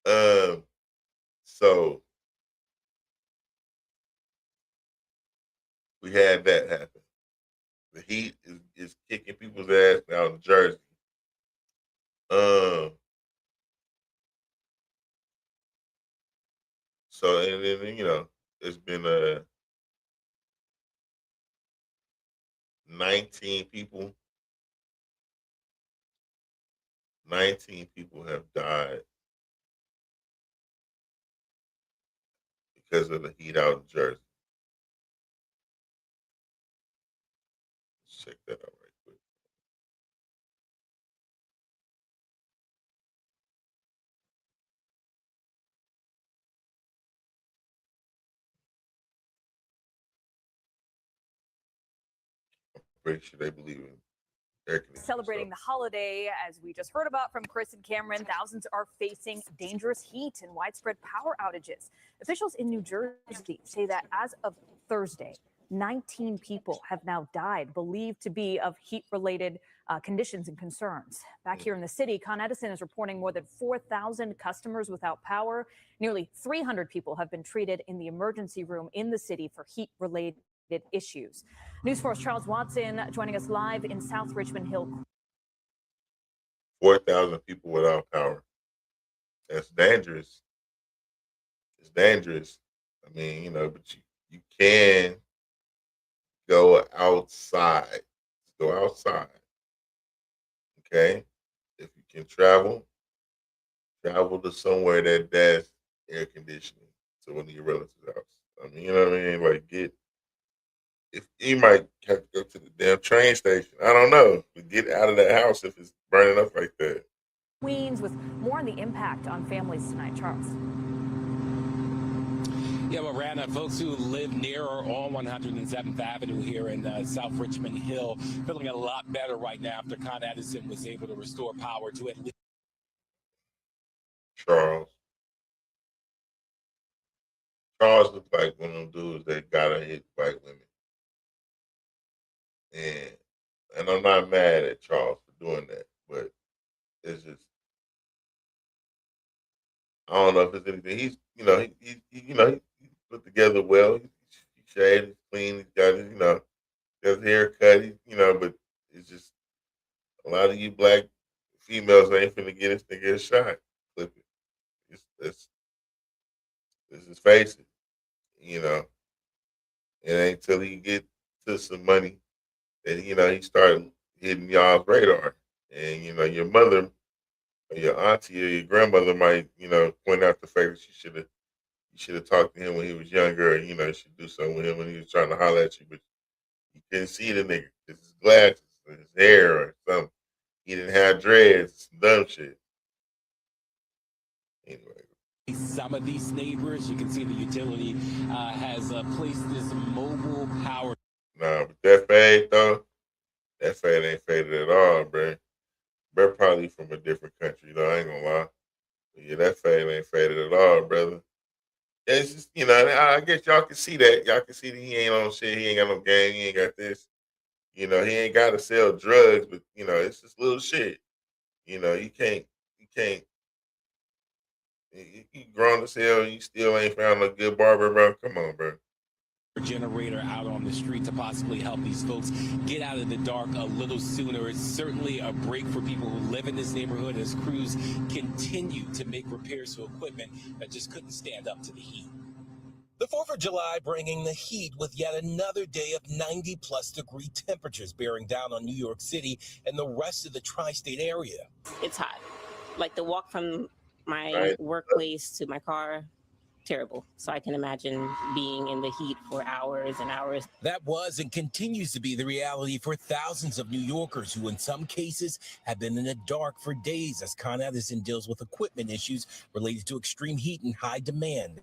um, so we had that happen. The Heat is kicking people's ass out in Jersey. Um, so and then it's been 19 people. 19 people have died because of the heat out in Jersey. Let's check that out right quick. I'm pretty sure they believe in air conditioning. Celebrating the holiday, as we just heard about from Chris and Cameron, thousands are facing dangerous heat and widespread power outages. Officials in New Jersey say that as of Thursday, 19 people have now died, believed to be of heat-related conditions and concerns. Back here in the city, Con Edison is reporting more than 4,000 customers without power. Nearly 300 people have been treated in the emergency room in the city for heat-related issues. News 4's Charles Watson joining us live in South Richmond Hill. 4,000 people without power. That's dangerous. It's dangerous. I mean, but you can go outside. Go outside. Okay? If you can travel to somewhere that's air conditioning to one of your relatives' house. I mean, you know what I mean? Like if you might have to go to the damn train station. I don't know. But get out of that house if it's burning up like that. Queens with more on the impact on families tonight. Charles. Yeah, Miranda, folks who live near or on 107th Avenue here in South Richmond Hill feeling a lot better right now after Con Edison was able to restore power to at least. Charles looks like one of them dudes that gotta hit white women. And I'm not mad at Charles for doing that, but it's just I don't know if it's anything. He's he put together well. He shaved, he's clean, he's got his his haircut, but it's just a lot of you black females ain't finna get this nigga a shot. Clip it. Let's just face it. It ain't till he get to some money that he started hitting y'all's radar. And your mother or your auntie or your grandmother might, point out the fact that you should have talked to him when he was younger, or you should do something with him when he was trying to holler at you, but you couldn't see the nigga because his glasses or his hair or something. He didn't have dreads, some dumb shit. Anyway. Some of these neighbors, you can see the utility has placed this mobile power. Nah, but that fade though, that fade ain't faded at all, bro. Bro probably from a different country, I ain't gonna lie. But yeah, that fade ain't faded at all, brother. It's just, I guess y'all can see that. Y'all can see that he ain't on shit. He ain't got no game. He ain't got this. He ain't got to sell drugs, but, it's just little shit. You can't, you grown as hell and you still ain't found a good barber, bro. Come on, bro. Generator out on the street to possibly help these folks get out of the dark a little sooner. It's certainly a break for people who live in this neighborhood as crews continue to make repairs to equipment that just couldn't stand up to the heat. The 4th of July bringing the heat with yet another day of 90-plus degree temperatures bearing down on New York City and the rest of the tri-state area. It's hot. Like the walk from my workplace to my car, terrible. So I can imagine being in the heat for hours and hours. That was and continues to be the reality for thousands of New Yorkers who in some cases have been in the dark for days as Con Edison deals with equipment issues related to extreme heat and high demand.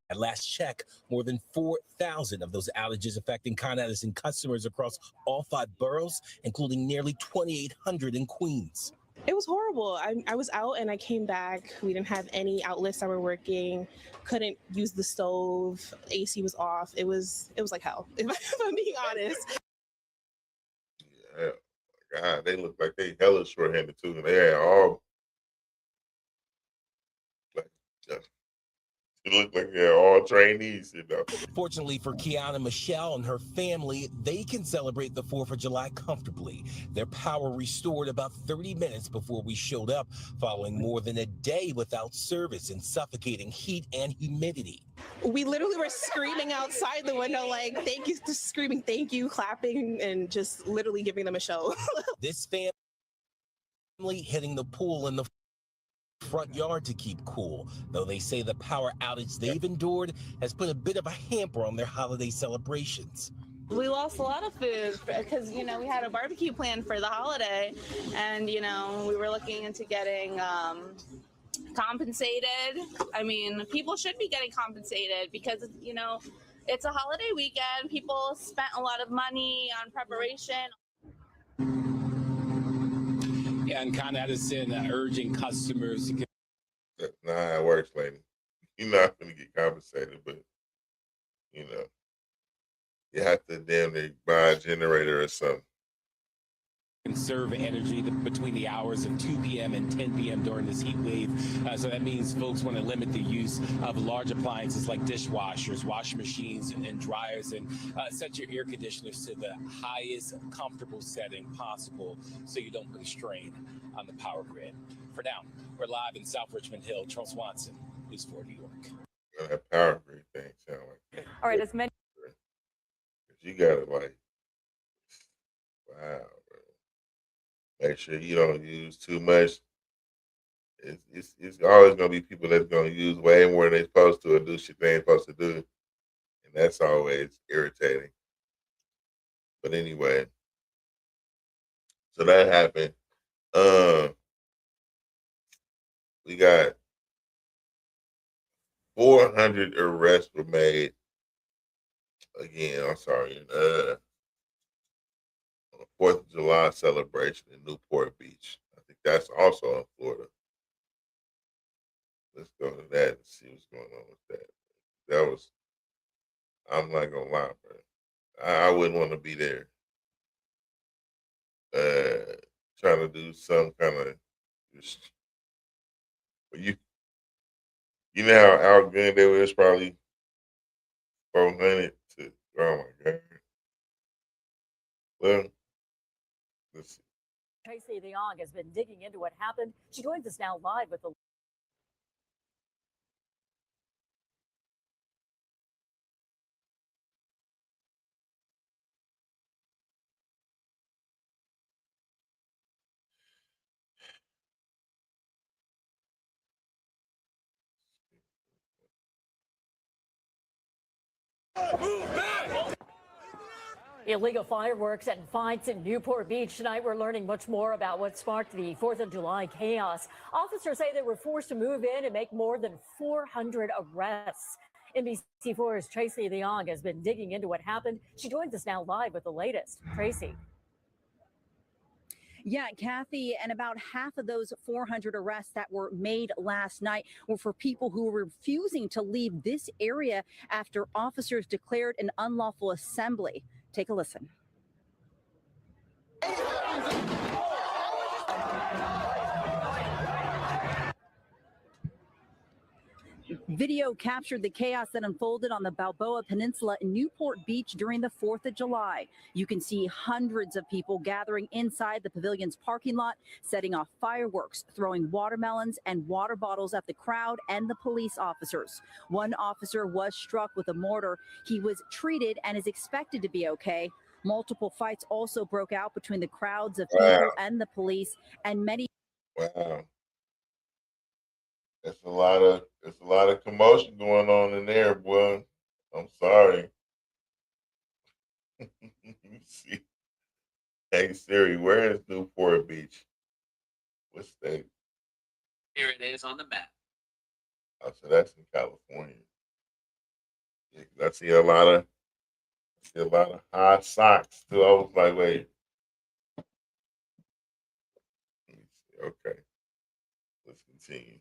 At last check, more than 4,000 of those outages affecting Con Edison customers across all 5 boroughs, including nearly 2,800 in Queens. It was horrible. I was out and I came back. We didn't have any outlets that were working. Couldn't use the stove. AC was off. It was like hell, if I'm being honest. Yeah, God, they look like they hella short-handed too. And they had all like, it looked like they're all trainees, you know. Fortunately for Kiana Michelle and her family, they can celebrate the 4th of July comfortably. Their power restored about 30 minutes before we showed up, following more than a day without service in suffocating heat and humidity. We literally were screaming outside the window, like, thank you, just screaming, thank you, clapping, and just literally giving them a show. This family hitting the pool in the front yard to keep cool, though they say the power outage they've endured has put a bit of a hamper on their holiday celebrations. We lost a lot of food because, we had a barbecue planned for the holiday, and, we were looking into getting compensated. I mean, people should be getting compensated because, it's a holiday weekend. People spent a lot of money on preparation. Yeah, and Con Edison urging customers to get. That's not how it works, lady. You're not going to get compensated, but, you have to damn near buy a generator or something. Conserve energy between the hours of 2 p.m. and 10 p.m. during this heat wave. So that means folks want to limit the use of large appliances like dishwashers, washing machines, and dryers, and set your air conditioners to the highest comfortable setting possible so you don't put a strain on the power grid. For now, we're live in South Richmond Hill. Charles Watson, News 4 New York. That power grid thing sound like. All right, as many. You got to wow. Make sure you don't use too much. It's always gonna be people that's gonna use way more than they're supposed to or do shit they ain't supposed to do, and that's always irritating. But anyway, so that happened. We got 400 arrests were made. Again, I'm sorry. On the 4th of July celebration in Newport Beach. I think that's also in Florida. Let's go to that and see what's going on with that. I'm not gonna lie, bro. I wouldn't want to be there. Trying to do some kind of, you know how outgunned they was, probably 400 to, oh my God. Well, let's see. Tracy Leong has been digging into what happened. She joins us now live with the. Illegal fireworks and fights in Newport Beach. Tonight, we're learning much more about what sparked the 4th of July chaos. Officers say they were forced to move in and make more than 400 arrests. NBC4's Tracy Leong has been digging into what happened. She joins us now live with the latest. Tracy. Yeah, Kathy, and about half of those 400 arrests that were made last night were for people who were refusing to leave this area after officers declared an unlawful assembly. Take a listen. Video captured the chaos that unfolded on the Balboa Peninsula in Newport Beach during the 4th of July. You can see hundreds of people gathering inside the pavilion's parking lot, setting off fireworks, throwing watermelons and water bottles at the crowd and the police officers. One officer was struck with a mortar. He was treated and is expected to be okay. Multiple fights also broke out between the crowds of people and the police, and many. Wow. That's a lot of There's a lot of commotion going on in there, boy. I'm sorry. Let me see. Hey Siri, where is Newport Beach? What state? Here it is on the map. Oh, so that's in California. Yeah, 'cause I see a lot of high socks too. I was like, wait. Let me see. Okay, let's continue.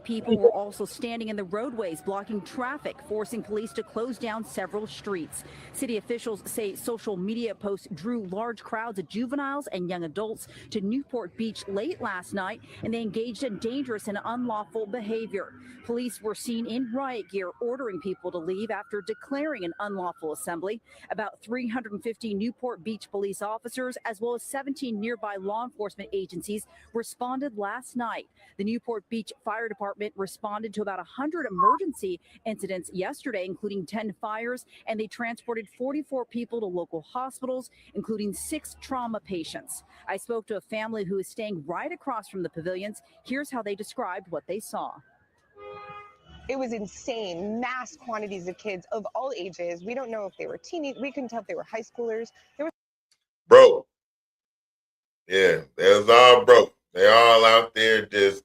People were also standing in the roadways, blocking traffic, forcing police to close down several streets. City officials say social media posts drew large crowds of juveniles and young adults to Newport Beach late last night, and they engaged in dangerous and unlawful behavior. Police were seen in riot gear ordering people to leave after declaring an unlawful assembly. About 350 Newport Beach police officers, as well as 17 nearby law enforcement agencies, responded last night. The Newport Beach Fire Department responded to about 100 emergency incidents yesterday, including 10 fires, and they transported 44 people to local hospitals, including 6 trauma patients. I spoke to a family who is staying right across from the pavilions. Here's how they described what they saw. It was insane, mass quantities of kids of all ages. We don't know if they were teenagers. We couldn't tell if they were high schoolers. Broke. Yeah, they was all broke. They all out there just.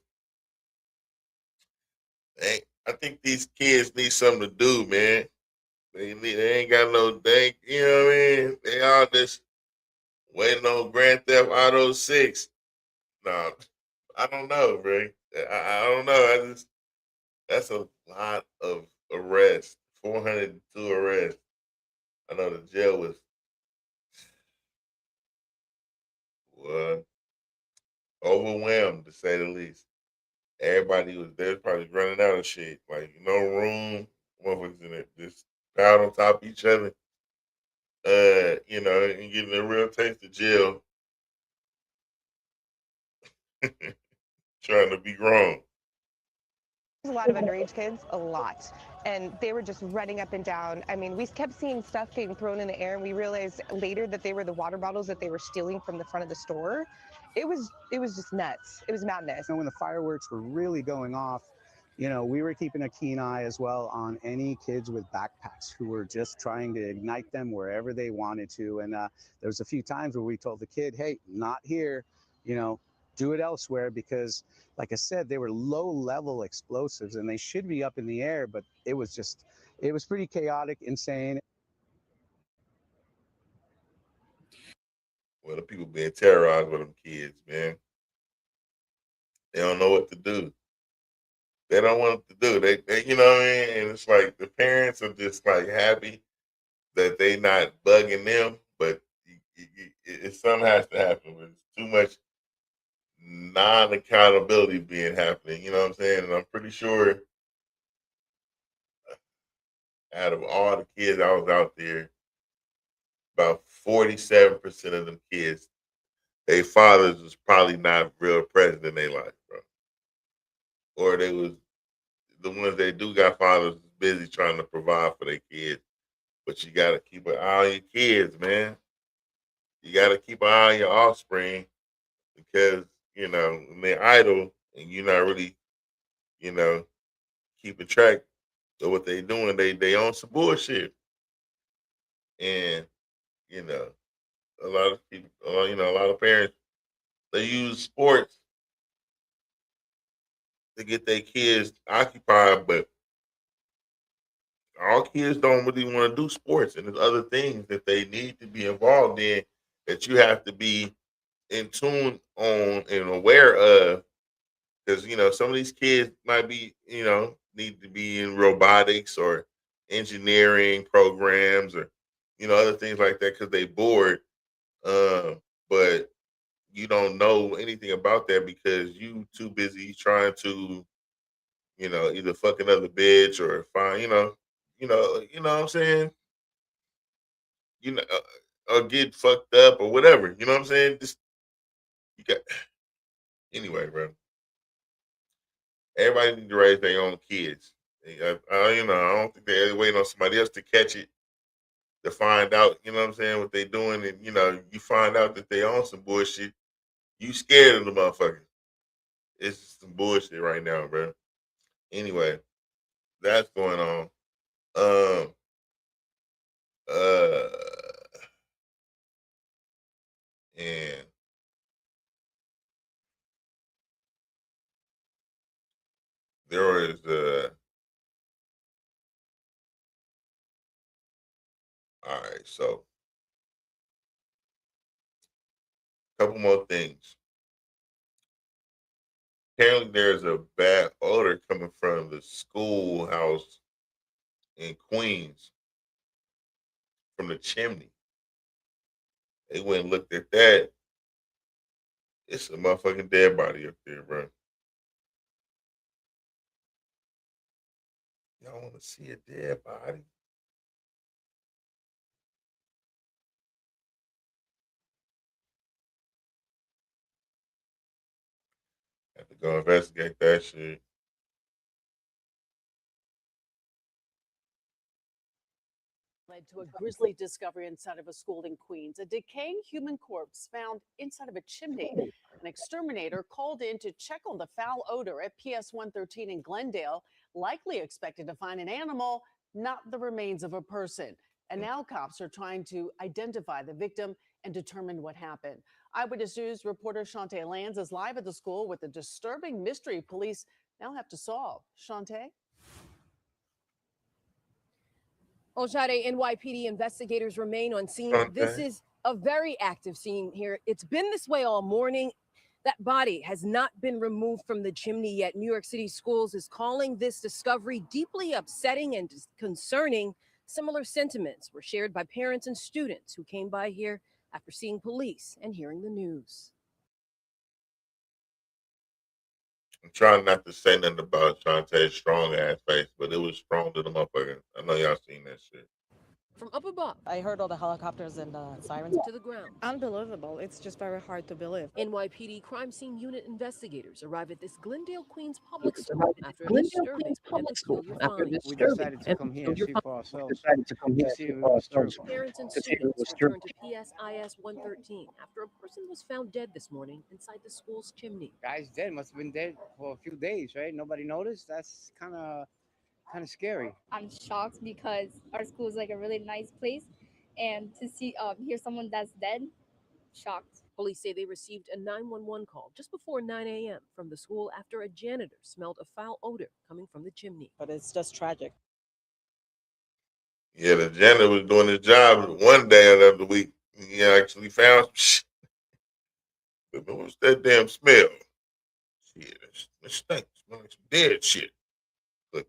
I think these kids need something to do, man. They ain't got no dang, you know what I mean? They all just waiting on Grand Theft Auto 6. No, I don't know, bro. I don't know. That's a lot of arrests. 402 arrests. I know the jail was overwhelmed, to say the least. Everybody was there, probably running out of shit. Like, no room. Motherfuckers in it, just piled on top of each other. And getting a real taste of jail. Trying to be grown. There's a lot of underage kids, a lot. And they were just running up and down. I mean, we kept seeing stuff getting thrown in the air, and we realized later that they were the water bottles that they were stealing from the front of the store. It was just nuts. It was madness. And when the fireworks were really going off, we were keeping a keen eye as well on any kids with backpacks who were just trying to ignite them wherever they wanted to. And there was a few times where we told the kid, hey, not here, do it elsewhere, because like I said, they were low-level explosives and they should be up in the air, but it was pretty chaotic, insane. Well, the people being terrorized with them kids, man. They don't know what to do. They don't want what to do. They you know what I mean? And it's like the parents are just like happy that they not bugging them, but something has to happen. It's too much non-accountability being happening. You know what I'm saying? And I'm pretty sure out of all the kids I was out there, about 47% of them kids, their fathers was probably not real present in their life, bro. Or they was the ones that do got fathers busy trying to provide for their kids. But you gotta keep an eye on your kids, man. You gotta keep an eye on your offspring because, when they're idle and you're not really, keeping track of what they doing, they on some bullshit. And, a lot of people, a lot of parents, they use sports to get their kids occupied, but all kids don't really want to do sports, and there's other things that they need to be involved in that you have to be in tune on and aware of, because some of these kids might be need to be in robotics or engineering programs or other things like that because they bored, but you don't know anything about that because you too busy trying to either fuck another bitch or find what I'm saying, or get fucked up or whatever, you know what I'm saying? Just you got anyway, bro. Everybody need to raise their own kids. I don't think they're waiting on somebody else to catch it to find out, you know what I'm saying, what they doing, and you find out that they own some bullshit. You scared of the motherfucker. it's some bullshit right now, bro. Anyway, that's going on. Uh, and there is all right, so a couple more things. Apparently, there's a bad odor coming from the schoolhouse in Queens from the chimney. They went and looked at that. It's a motherfucking dead body up there, bro. Y'all want to see a dead body? Have to go investigate that shit. Led to a grisly discovery inside of a school in Queens. A decaying human corpse found inside of a chimney. An exterminator called in to check on the foul odor at PS 113 in Glendale, likely expected to find an animal, not the remains of a person. And now cops are trying to identify the victim and determine what happened. Eyewitness News reporter Shantae Lands is live at the school with a disturbing mystery police now have to solve. Shantae? Ojade, NYPD investigators remain on scene. This is a very active scene here. It's been this way all morning. That body has not been removed from the chimney yet. New York City Schools is calling this discovery deeply upsetting and concerning. Similar sentiments were shared by parents and students who came by here after seeing police and hearing the news. I'm trying not to say nothing about Shantae's strong ass face, but it was strong to the motherfucker. I know y'all seen that shit. From up above, I heard all the helicopters and sirens. to the ground. Unbelievable. It's just very hard to believe. NYPD crime scene unit investigators arrive at this Glendale, Queens public school after a disturbing and peculiar find. We decided to come here and see for ourselves. To see if it was true. Parents and students returned to PSIS 113 after a person was found dead this morning inside the school's chimney. Guy's dead. Must have been dead for a few days, right? Nobody noticed. That's kind of scary. I'm shocked because our school is like a really nice place, and to see hear someone that's dead, shocked. Police say they received a 911 call just before 9 a.m. from the school after a janitor smelled a foul odor coming from the chimney. But it's just tragic. Yeah, the janitor was doing his job one day out of the week. He actually found some shit. But what's that damn smell? Shit, it stinks. Smells like some dead shit. Look.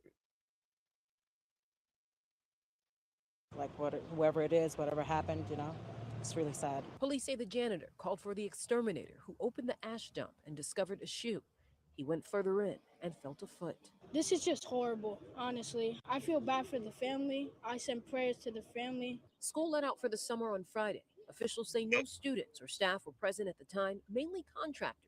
Like whoever it is, whatever happened, it's really sad. Police say the janitor called for the exterminator who opened the ash dump and discovered a shoe. He went further in and felt a foot. This is just horrible, honestly. I feel bad for the family. I send prayers to the family. School let out for the summer on Friday. Officials say no students or staff were present at the time, mainly contractors.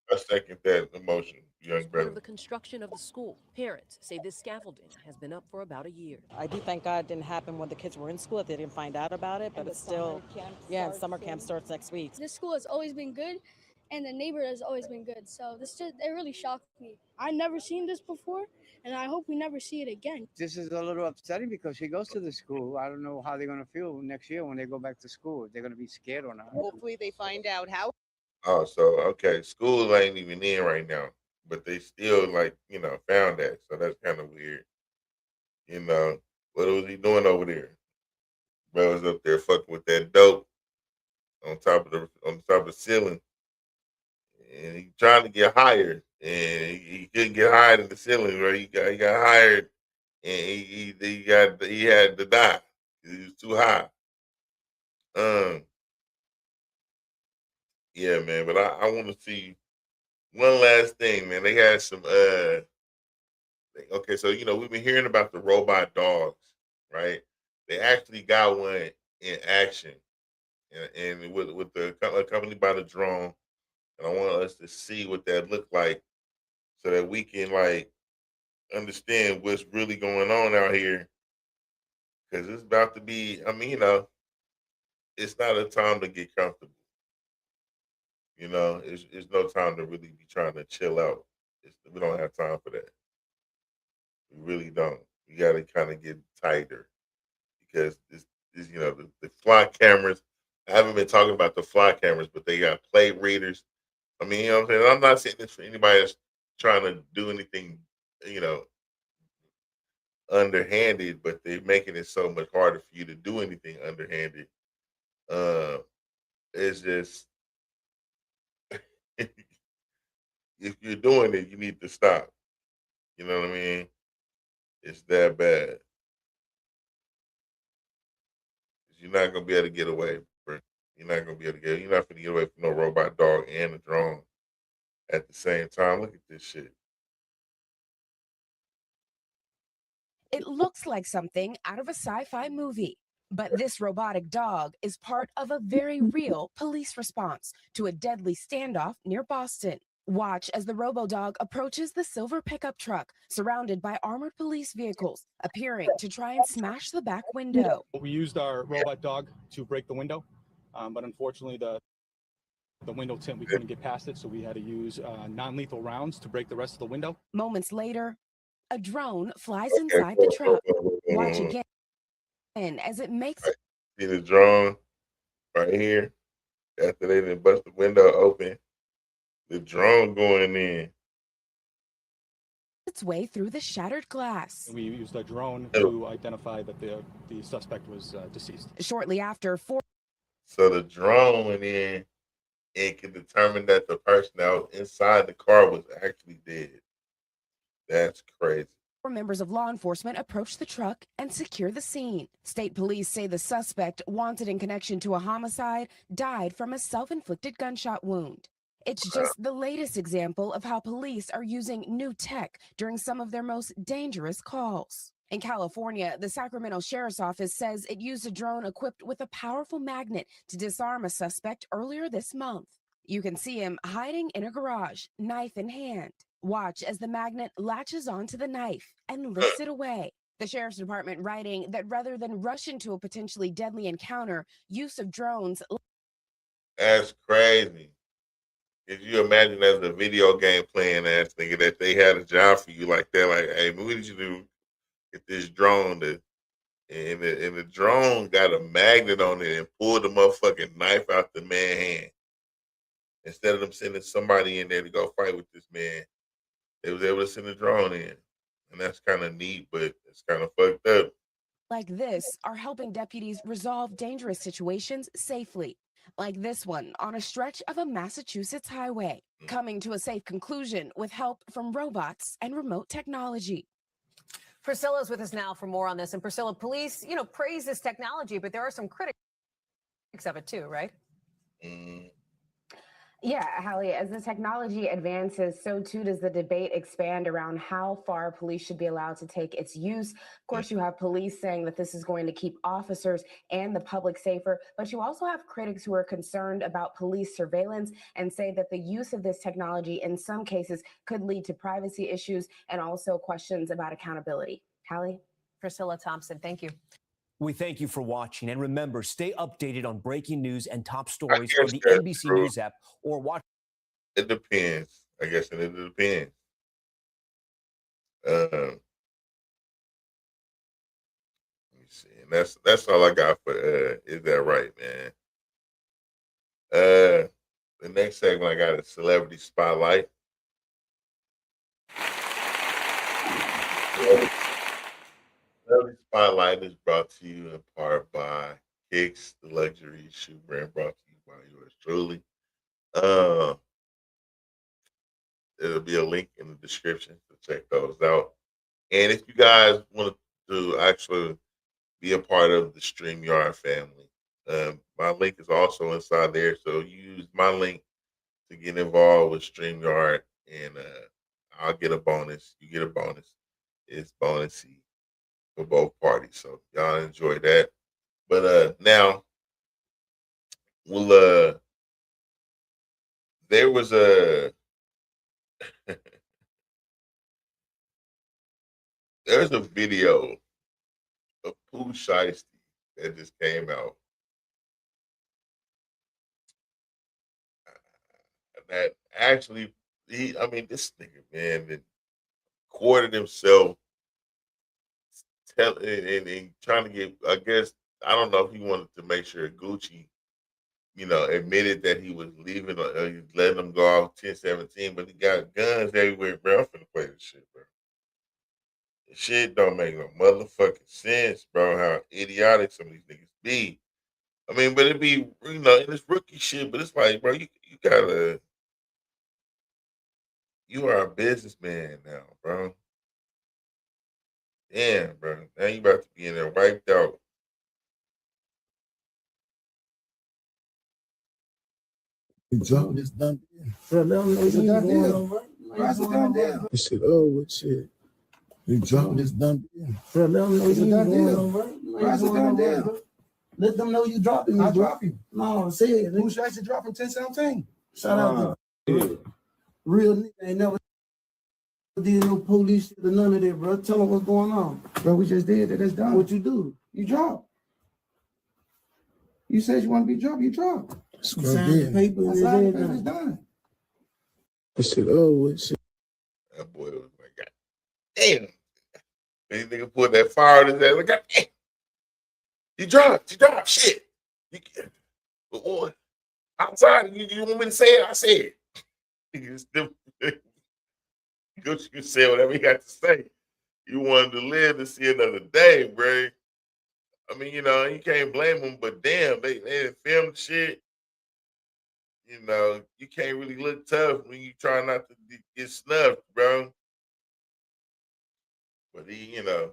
I second that emotion, young As part brother. of the construction of the school, parents say this scaffolding has been up for about a year. I do thank God it didn't happen when the kids were in school, if they didn't find out about it, but it's still, and summer camp starts next week. This school has always been good, and the neighborhood has always been good. So it really shocked me. I never seen this before, and I hope we never see it again. This is a little upsetting because she goes to the school. I don't know how they're going to feel next year when they go back to school. If they're going to be scared or not. Hopefully they find out how. Oh, so okay, school ain't even in right now, but they still found that. So that's kind of weird. What was he doing over there? Bro was up there fucking with that dope on top of the ceiling, and he trying to get hired, and he couldn't get hired in the ceiling. Right, he got hired, and he had to die. He was too high. Yeah, man, but I want to see one last thing, man. They had some okay, so we've been hearing about the robot dogs, right? They actually got one in action, and with the accompanied by the drone, and I want us to see what that looked like, so that we can understand what's really going on out here, because it's about to be. I mean, it's not a time to get comfortable. You know, it's no time to really be trying to chill out. We don't have time for that. We really don't. We got to kind of get tighter because this you know, the fly cameras. I haven't been talking about the fly cameras, but they got plate readers. I mean, you know what I'm saying? I'm not saying this for anybody that's trying to do anything, you know, underhanded, but they're making it so much harder for you to do anything underhanded. Uh, it's just if you're doing it, you need to stop. You know what I mean? It's that bad. You're not gonna be able to get away. Bro. You're not gonna be able to get. You're not gonna get away from no robot dog and a drone at the same time. Look at this shit. It looks like something out of a sci-fi movie. But this robotic dog is part of a very real police response to a deadly standoff near Boston. Watch as the RoboDog approaches the silver pickup truck, surrounded by armored police vehicles, appearing to try and smash the back window. We used our robot dog to break the window, but unfortunately the window tint, we couldn't get past it, so we had to use non-lethal rounds to break the rest of the window. Moments later, a drone flies inside the truck. Watch again as it makes See the drone right here. After they didn't bust the window open, the drone going in. its way through the shattered glass. We used a drone to identify that the suspect was deceased. Shortly after, So the drone went in and can determine that the person that was inside the car was actually dead. That's crazy. 4 members of law enforcement approached the truck and secure the scene. State police say the suspect, wanted in connection to a homicide, died from a self-inflicted gunshot wound. It's just the latest example of how police are using new tech during some of their most dangerous calls. In California, the Sacramento Sheriff's Office says it used a drone equipped with a powerful magnet to disarm a suspect earlier this month. You can see him hiding in a garage, knife in hand. Watch as the magnet latches onto the knife and lifts it away. The Sheriff's Department writing that rather than rush into a potentially deadly encounter, use of drones. That's crazy. If you imagine as a video game playing ass nigga that they had a job for you like that, like, hey, what did you do? Get this drone and the drone got a magnet on it and pulled the motherfucking knife out the man's hand. Instead of them sending somebody in there to go fight with this man, they was able to send a drone in. And that's kind of neat, but it's kind of fucked up. Like this are helping deputies resolve dangerous situations safely. Like this one on a stretch of a Massachusetts highway, coming to a safe conclusion with help from robots and remote technology. Priscilla's with us now for more on this. And Priscilla, police, praise this technology, but there are some critics of it too, right? Yeah, Hallie, as the technology advances, so too does the debate expand around how far police should be allowed to take its use. Of course, you have police saying that this is going to keep officers and the public safer, but you also have critics who are concerned about police surveillance and say that the use of this technology in some cases could lead to privacy issues and also questions about accountability. Hallie? Priscilla Thompson, thank you. We thank you for watching, and remember, stay updated on breaking news and top stories on the NBC News app or watch. It depends. I guess it depends. Let me see. And that's all I got for Is That Right, man? The next segment I got is Celebrity Spotlight. Celebrity Spotlight is brought to you in part by Kicks, the luxury shoe brand, brought to you by yours truly. There'll be a link in the description to check those out. And if you guys want to actually be a part of the StreamYard family, my link is also inside there. So use my link to get involved with StreamYard, and I'll get a bonus. You get a bonus. It's bonusy for both parties. So y'all enjoy that. But now we'll there was a there's a video of Pooh Shiesty that just came out. that actually, this nigga, man, that quartered himself and trying to get, I guess, I don't know if he wanted to make sure Gucci, admitted that he was leaving, letting them go off 10-17, but he got guns everywhere, bro. I'm finna play this shit, bro. This shit don't make no motherfucking sense, bro, how idiotic some of these niggas be. But it be, and it's rookie shit, but it's like, bro, you are a businessman now, bro. Damn, bro. Now you about to be in there wiped out. So it's done. Bro, let them know it's a done deal. Bro, it's a done deal. This shit over, shit. You drop this done deal. Bro, let them know it's a done deal. Bro, it's a done deal. Let them know you dropping me. I drop you. No, say it. Who should actually drop him 10-17? Shout out to real nigga ain't never did no police shit or none of that, bro. Tell them what's going on. Bro, we just did it. It's done. What you do? You drop. You said you want to be dropped. You drop. You signed the paper. I signed the paper. It's done. This shit over. Shit. That boy was like, God damn. This nigga put that fire in his ass. Like, God damn. You dropped. Shit. Boy, outside, you want me to say it? I say it. You say whatever you got to say. You wanted to live to see another day, bro. You can't blame them, but damn, they filmed shit. You can't really look tough when you try not to get snuffed, bro. But he, so,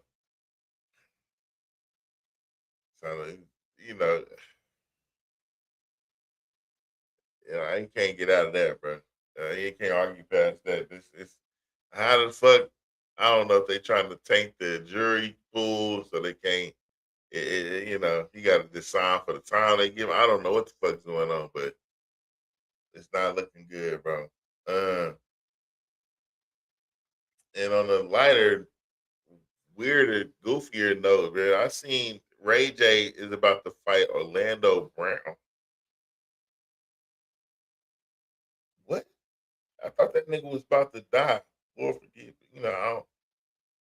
he can't get out of that, bro. He can't argue past that. It's how the fuck. I don't know if they trying to taint the jury pool so they can't. He got to decide for the time they give. I don't know what the fuck's going on, but it's not looking good, bro. And on the lighter, weirder, goofier note, man, I seen Ray J is about to fight Orlando Brown. What? I thought that nigga was about to die. Lord forgive me. I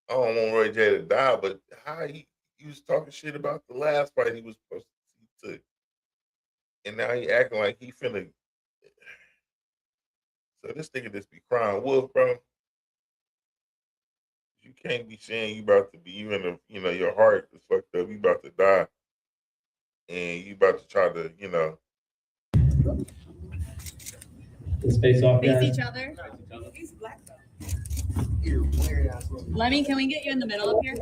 don't want Ray J to die, but how he was talking shit about the last fight he was supposed to take. And now he acting like he finna. So this nigga just be crying wolf, bro. You can't be saying you about to be, you in a, your heart is fucked up. You about to die. And you about to try to, Let's face off, Face guys. each other. He's black though. Lemmy, can we get you in the middle up here?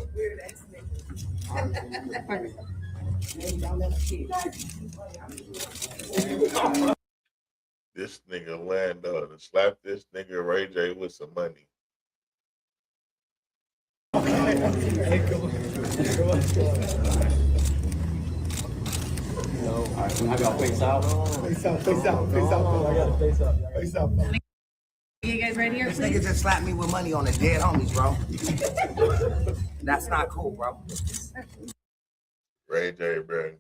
Perfect. This nigga Lando to slap this nigga Ray J with some money. All right, have y'all face out. Face out. I got to face out. Face out. You guys right here, This please? nigga just slapped me with money on the dead homies, bro. That's not cool, bro. Ray J, bro.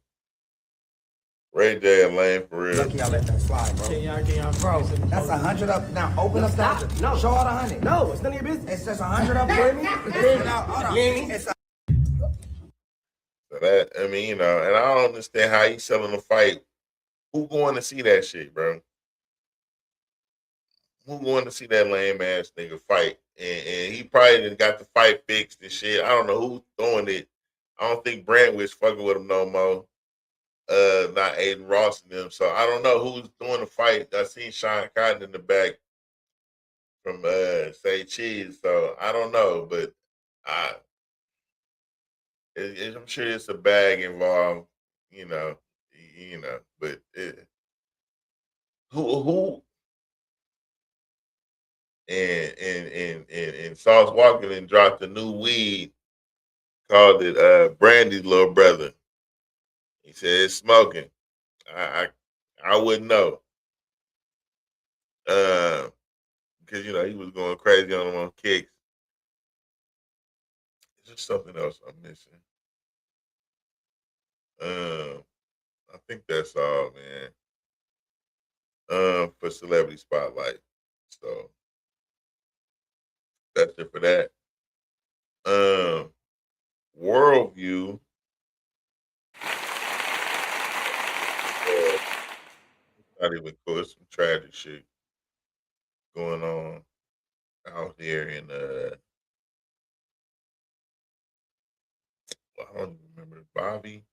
Ray J a lame for real. Lucky I let that slide, bro. Can y'all Bro, that's 100 up. Now open up that. No. Show all the 100. No, it's none of your business. It's just 100 up. You hear me? Hold on. It's a So that, and I don't understand how he's selling a fight. Who going to see that shit, bro? Who going to see that lame ass nigga fight? And he probably done got the fight fixed and shit. I don't know who's throwing it. I don't think Brandwick's fucking with him no more. Not Aiden Ross and them. So I don't know who's doing the fight. I seen Sean Cotton in the back from Say Cheese. So I don't know, but I'm sure it's a bag involved, but who and Sauce Walker and dropped a new weed, called it Brandy's little brother. He said it's smoking. I wouldn't know. Because he was going crazy on them on kicks. Is there something else I'm missing? I think that's all, man. for Celebrity Spotlight. So that's it for that. Worldview. Not even close. Some tragic shit going on out here in I don't even remember Bobby.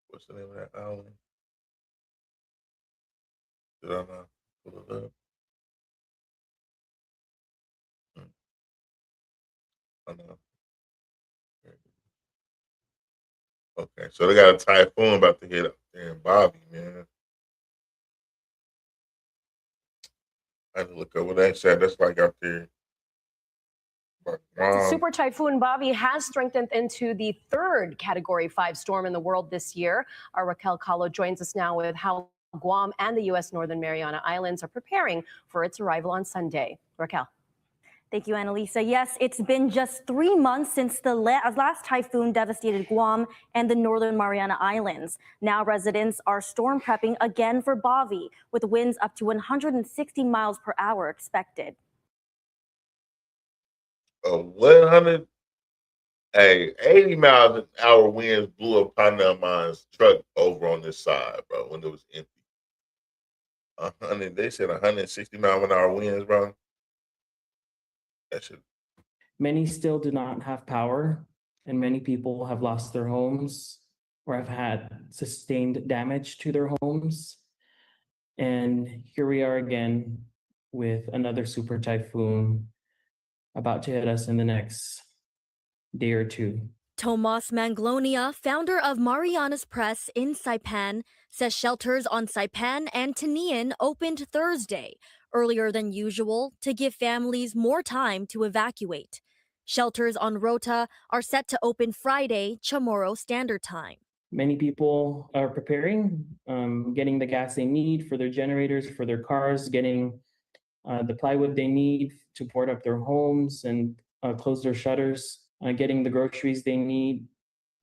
What's the name of that island? Did I not pull it up? I know. Okay, so they got a typhoon about to hit up there in Bobby, man. I had to look up what that said. That's like out there. Super Typhoon Bobby has strengthened into the third Category 5 storm in the world this year. Our Raquel Kahlo joins us now with how Guam and the U.S. Northern Mariana Islands are preparing for its arrival on Sunday. Raquel. Thank you, Annalisa. Yes, it's been just 3 months since the last typhoon devastated Guam and the Northern Mariana Islands. Now residents are storm prepping again for Bobby, with winds up to 160 miles per hour expected. 100, 80 miles an hour winds blew up Panama's truck over on this side, bro, when it was empty. They said 160 mile an hour winds, bro. That should. Many still do not have power, and many people have lost their homes or have had sustained damage to their homes. And here we are again with another super typhoon about to hit us in the next day or two. Tomas Manglonia, founder of Marianas Press in Saipan, says shelters on Saipan and Tinian opened Thursday, earlier than usual, to give families more time to evacuate. Shelters on Rota are set to open Friday, Chamorro Standard Time. Many people are preparing, getting the gas they need for their generators, for their cars, getting the plywood they need to board up their homes and close their shutters, getting the groceries they need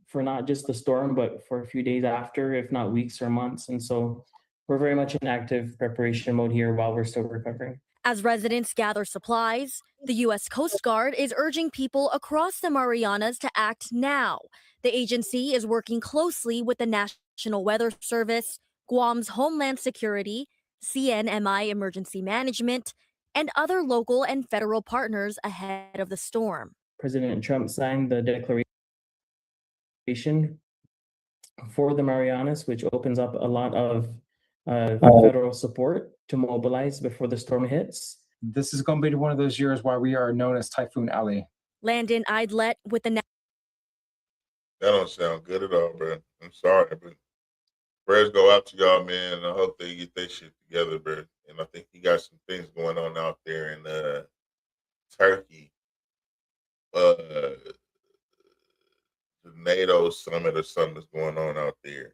for not just the storm, but for a few days after, if not weeks or months. And so we're very much in active preparation mode here while we're still recovering. As residents gather supplies, the U.S. Coast Guard is urging people across the Marianas to act now. The agency is working closely with the National Weather Service, Guam's Homeland Security, CNMI Emergency Management, and other local and federal partners ahead of the storm. President Trump signed the declaration for the Marianas, which opens up a lot of federal support to mobilize before the storm hits. This is going to be one of those years why we are known as Typhoon Alley. Landon Idlet with the... That don't sound good at all, bro. I'm sorry, but prayers go out to y'all, man. I hope they get their shit together, bro. And I think he got some things going on out there in Turkey. The NATO summit or something is going on out there.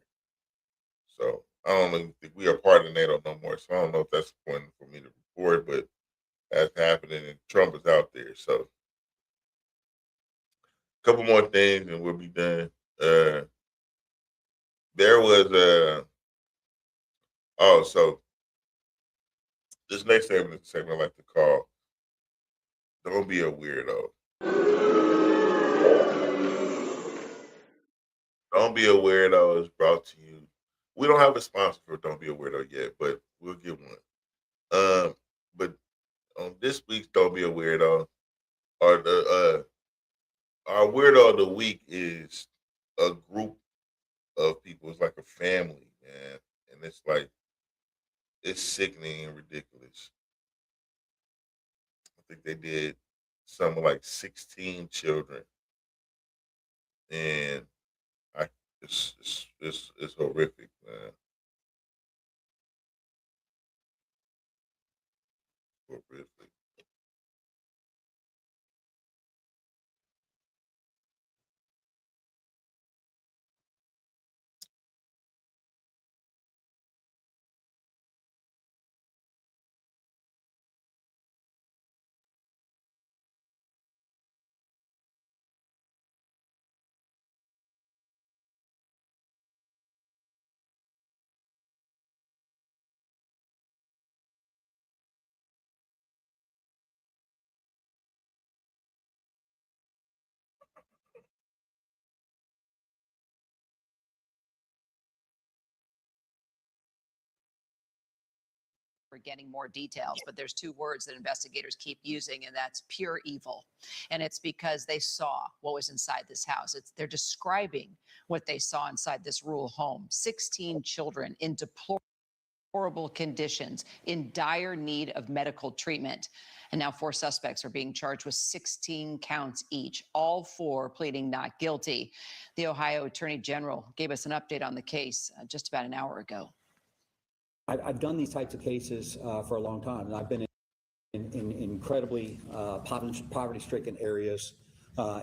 So I don't even think we are part of NATO no more. So I don't know if that's the point for me to report, but that's happening and Trump is out there. So a couple more things and we'll be done. There was so this next segment I like to call Don't Be a Weirdo. Don't Be a Weirdo is brought to you. We don't have a sponsor for Don't Be a Weirdo yet, but we'll get one. But on this week's Don't Be a Weirdo, or our weirdo of the week is a group of people. It's like a family, man, and it's like it's sickening and ridiculous. I think they did something like 16 children, and it's horrific, man. Horrific. getting more details, but there's two words that investigators keep using, and that's pure evil. And it's because they saw what was inside this house. They're describing what they saw inside this rural home. 16 children in deplorable conditions, in dire need of medical treatment. And now 4 suspects are being charged with 16 counts each, all 4 pleading not guilty. The Ohio Attorney General gave us an update on the case just about an hour ago. I've done these types of cases for a long time, and I've been in incredibly poverty-stricken areas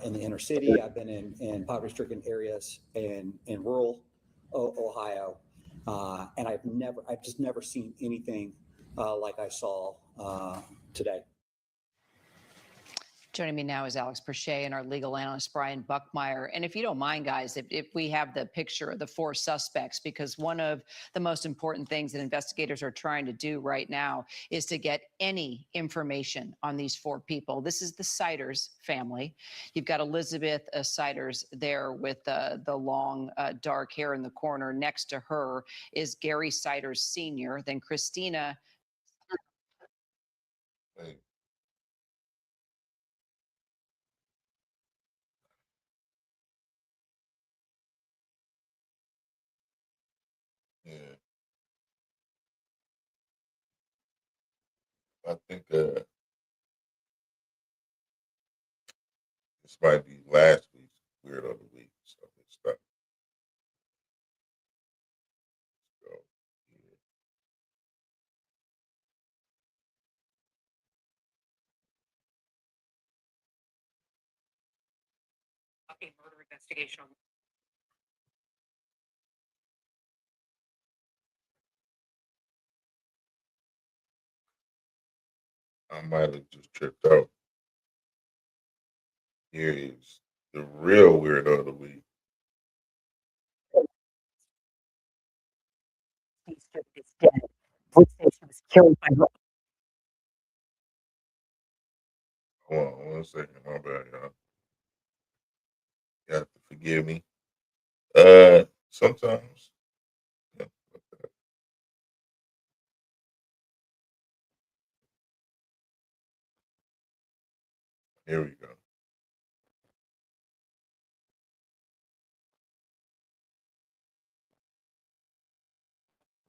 in the inner city. I've been in poverty-stricken areas in rural Ohio, and I've just never seen anything like I saw today. Joining me now is Alex Perche and our legal analyst, Brian Buckmeyer. And if you don't mind, guys, if we have the picture of the 4 suspects, because one of the most important things that investigators are trying to do right now is to get any information on these 4 people. This is the Siders family. You've got Elizabeth Siders there with the long dark hair in the corner. Next to her is Gary Siders Sr., then Christina. Hey. Yeah. I think this might be last week's Weird of the Week. So let's stop. Let's go. A murder investigation. I might have just tripped out. Here is the real Weird of the Week. Is dead. Police say she was killed by her. Hold on 1 second. My bad, y'all. You have to forgive me. Sometimes. Yeah. Here we go.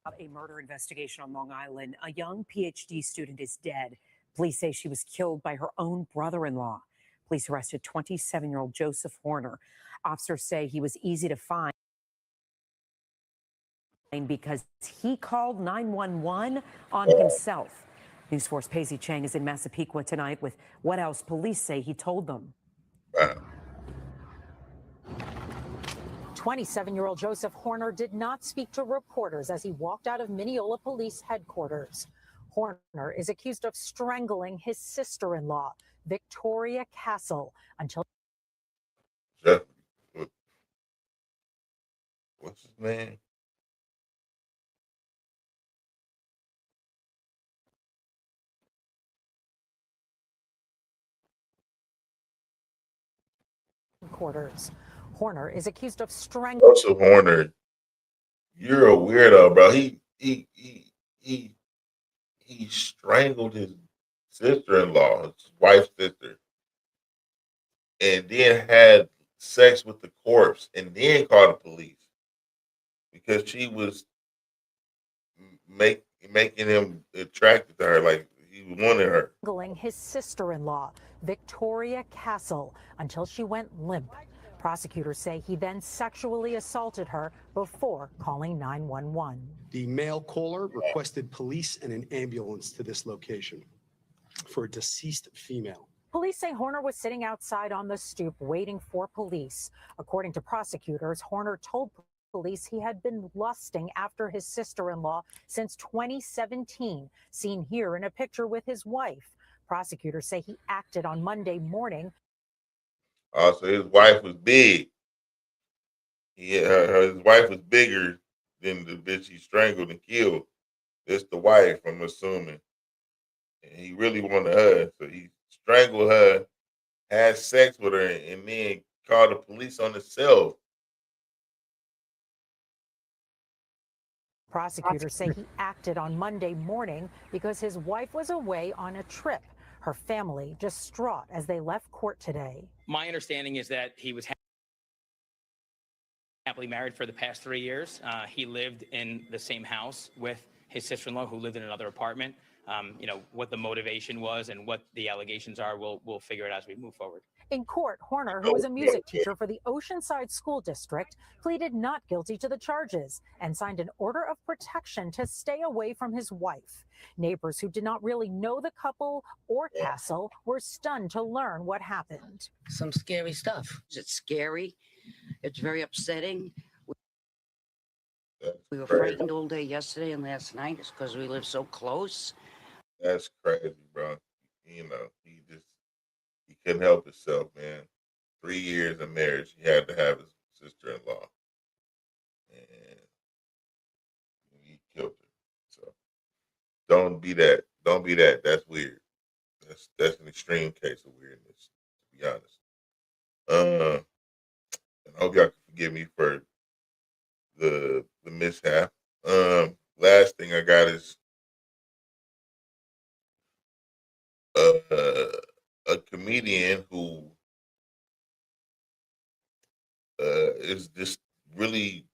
A murder investigation on Long Island. A young PhD student is dead. Police say she was killed by her own brother-in-law. Police arrested 27-year-old Joseph Horner. Officers say he was easy to find because he called 911 on himself. News 4's Paisley Chang is in Massapequa tonight with what else police say he told them. 27-year-old Joseph Horner did not speak to reporters as he walked out of Mineola Police Headquarters. Horner is accused of strangling his sister-in-law, Victoria Castle, until... What's his name? Quarters. Horner is accused of strangling... Joseph Horner, you're a weirdo, bro. He strangled his sister-in-law, his wife's sister, and then had sex with the corpse, and then called the police because she was making him attracted to her, like he wanted her. Strangling his sister-in-law, Victoria Castle, until she went limp. Prosecutors say he then sexually assaulted her before calling 911. The male caller requested police and an ambulance to this location for a deceased female. Police say Horner was sitting outside on the stoop waiting for police. According to prosecutors, Horner told police he had been lusting after his sister-in-law since 2017, seen here in a picture with his wife. Prosecutors say he acted on Monday morning. Also, his wife was big. His wife was bigger than the bitch he strangled and killed. That's the wife, I'm assuming. And he really wanted her, so he strangled her, had sex with her, and then called the police on himself. Prosecutors say he acted on Monday morning because his wife was away on a trip. Her family distraught as they left court today. My understanding is that he was happily married for the past 3 years. He lived in the same house with his sister-in-law, who lived in another apartment. What the motivation was and what the allegations are, we'll figure it out as we move forward. In court, Horner, who was a music teacher for the Oceanside School District, pleaded not guilty to the charges and signed an order of protection to stay away from his wife. Neighbors who did not really know the couple or Castle were stunned to learn what happened. Some scary stuff. It's scary. It's very upsetting. We were frightened all day yesterday and last night because we live so close. That's crazy, bro. He couldn't help himself, man. 3 years of marriage, he had to have his sister-in-law, and he killed her. So don't be that. Don't be that. That's weird. That's an extreme case of weirdness, to be honest. And I hope y'all can forgive me for the mishap. Last thing I got is a comedian who is just really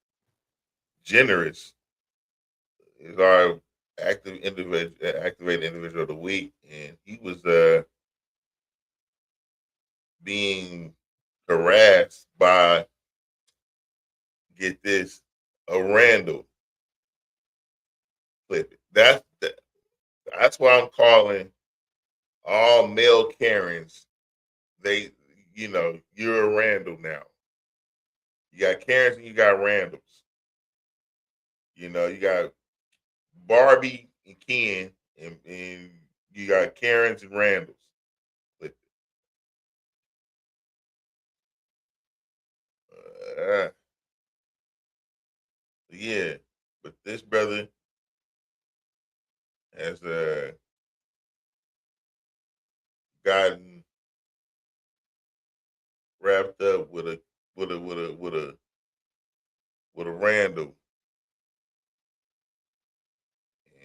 generous. Is our activated individual of the week, and he was being harassed by, get this, a Randall. Flip it. That's why I'm calling all male Karens. You're a Randall now. You got Karens and you got Randalls. You got Barbie and Ken, and you got Karens and Randalls. Yeah, but this brother has gotten wrapped up with a Randall,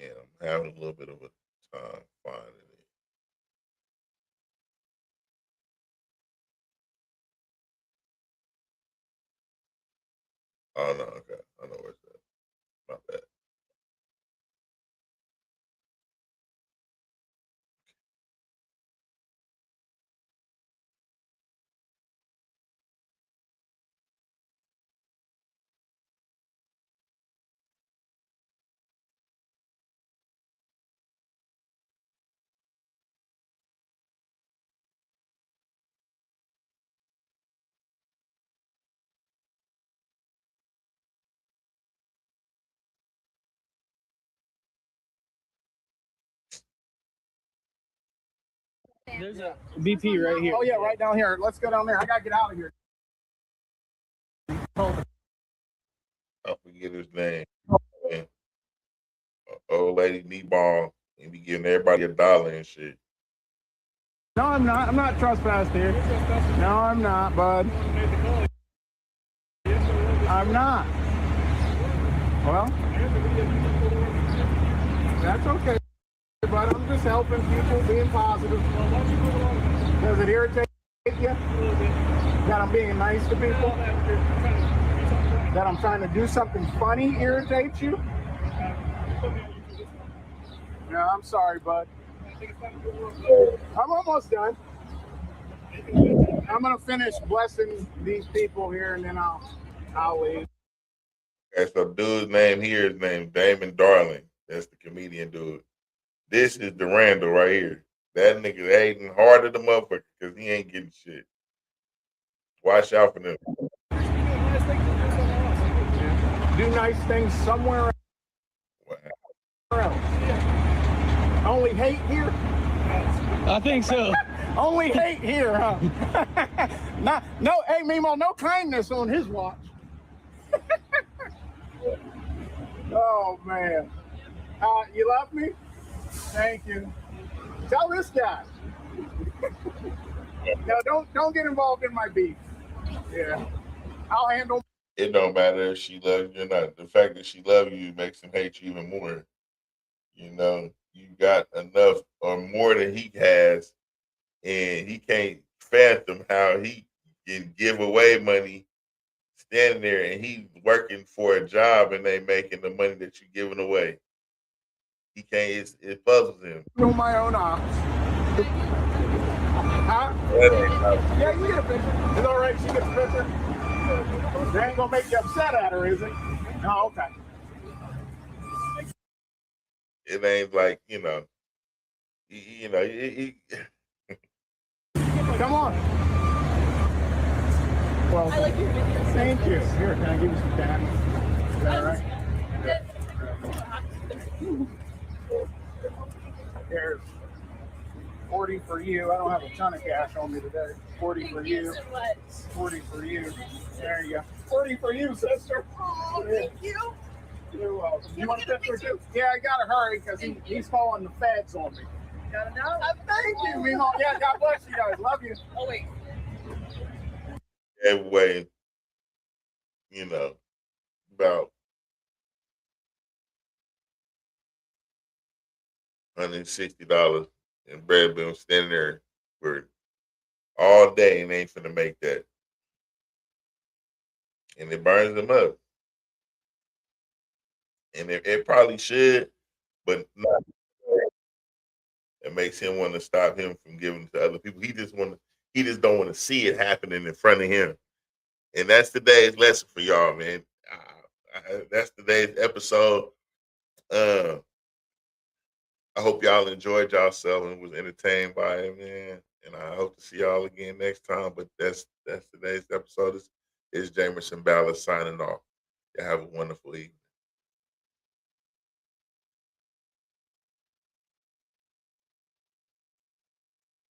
and I'm having a little bit of a time finding it. Oh no, okay, I know where it's at. My bad. There's a BP right here. Oh yeah, right down here. Let's go down there. I gotta get out of here. I forget his name. Man. Old lady meatball and be giving everybody $1 and shit. No, I'm not. I'm not trespassed here. No, I'm not, bud. I'm not. Well, that's okay, but I'm just helping people, being positive. Does it irritate you that I'm being nice to people? That I'm trying to do something funny irritates you? Yeah, I'm sorry, bud. I'm almost done. I'm gonna finish blessing these people here, and then I'll leave. Okay, so dude's name here is named Damon Darling. That's the comedian dude. This is the Randall right here. That nigga hating hard at the motherfucker because he ain't getting shit. Watch out for them. Do nice things somewhere else. Only hate here? I think so. Only hate here, huh? Hey, Mimo, no kindness on his watch. Oh, man. You love me? Thank you. Tell this guy. No, don't get involved in my beef. Yeah. I'll handle it don't matter if she loves you or not. The fact that she loves you makes him hate you even more. You know, you got enough or more than he has, and he can't fathom how he can give away money standing there and he's working for a job and they making the money that you're giving away. He can't, it puzzles him. Do my own ops. Huh? Yeah, you get a picture. It's all right, she gets a picture. They ain't gonna make you upset at her, is it? Oh, okay. It ain't like, Come on. Well, I like your videos. Thank you. Here, can I give you some candy? Is that all right? Here's 40 for you. I don't have a ton of cash on me today. 40 for you. 40 for you. There you go. 40 for you, sister. Oh, thank you. You're welcome. You want a picture too? Yeah, I gotta hurry because he's calling the feds on me. Gotta know. Thank you, Mimo. Yeah, God bless you guys. Love you. Oh wait. Every way, about $160 and Brad been standing there for all day and ain't finna make that. And it burns him up. And it probably should, but not. It makes him want to stop him from giving to other people. He just don't want to see it happening in front of him. And that's today's lesson for y'all, man. That's today's episode. I hope y'all enjoyed yourself and was entertained by it, man. And I hope to see y'all again next time. But that's today's episode. Is Jamerson Ballard signing off. Y'all have a wonderful evening.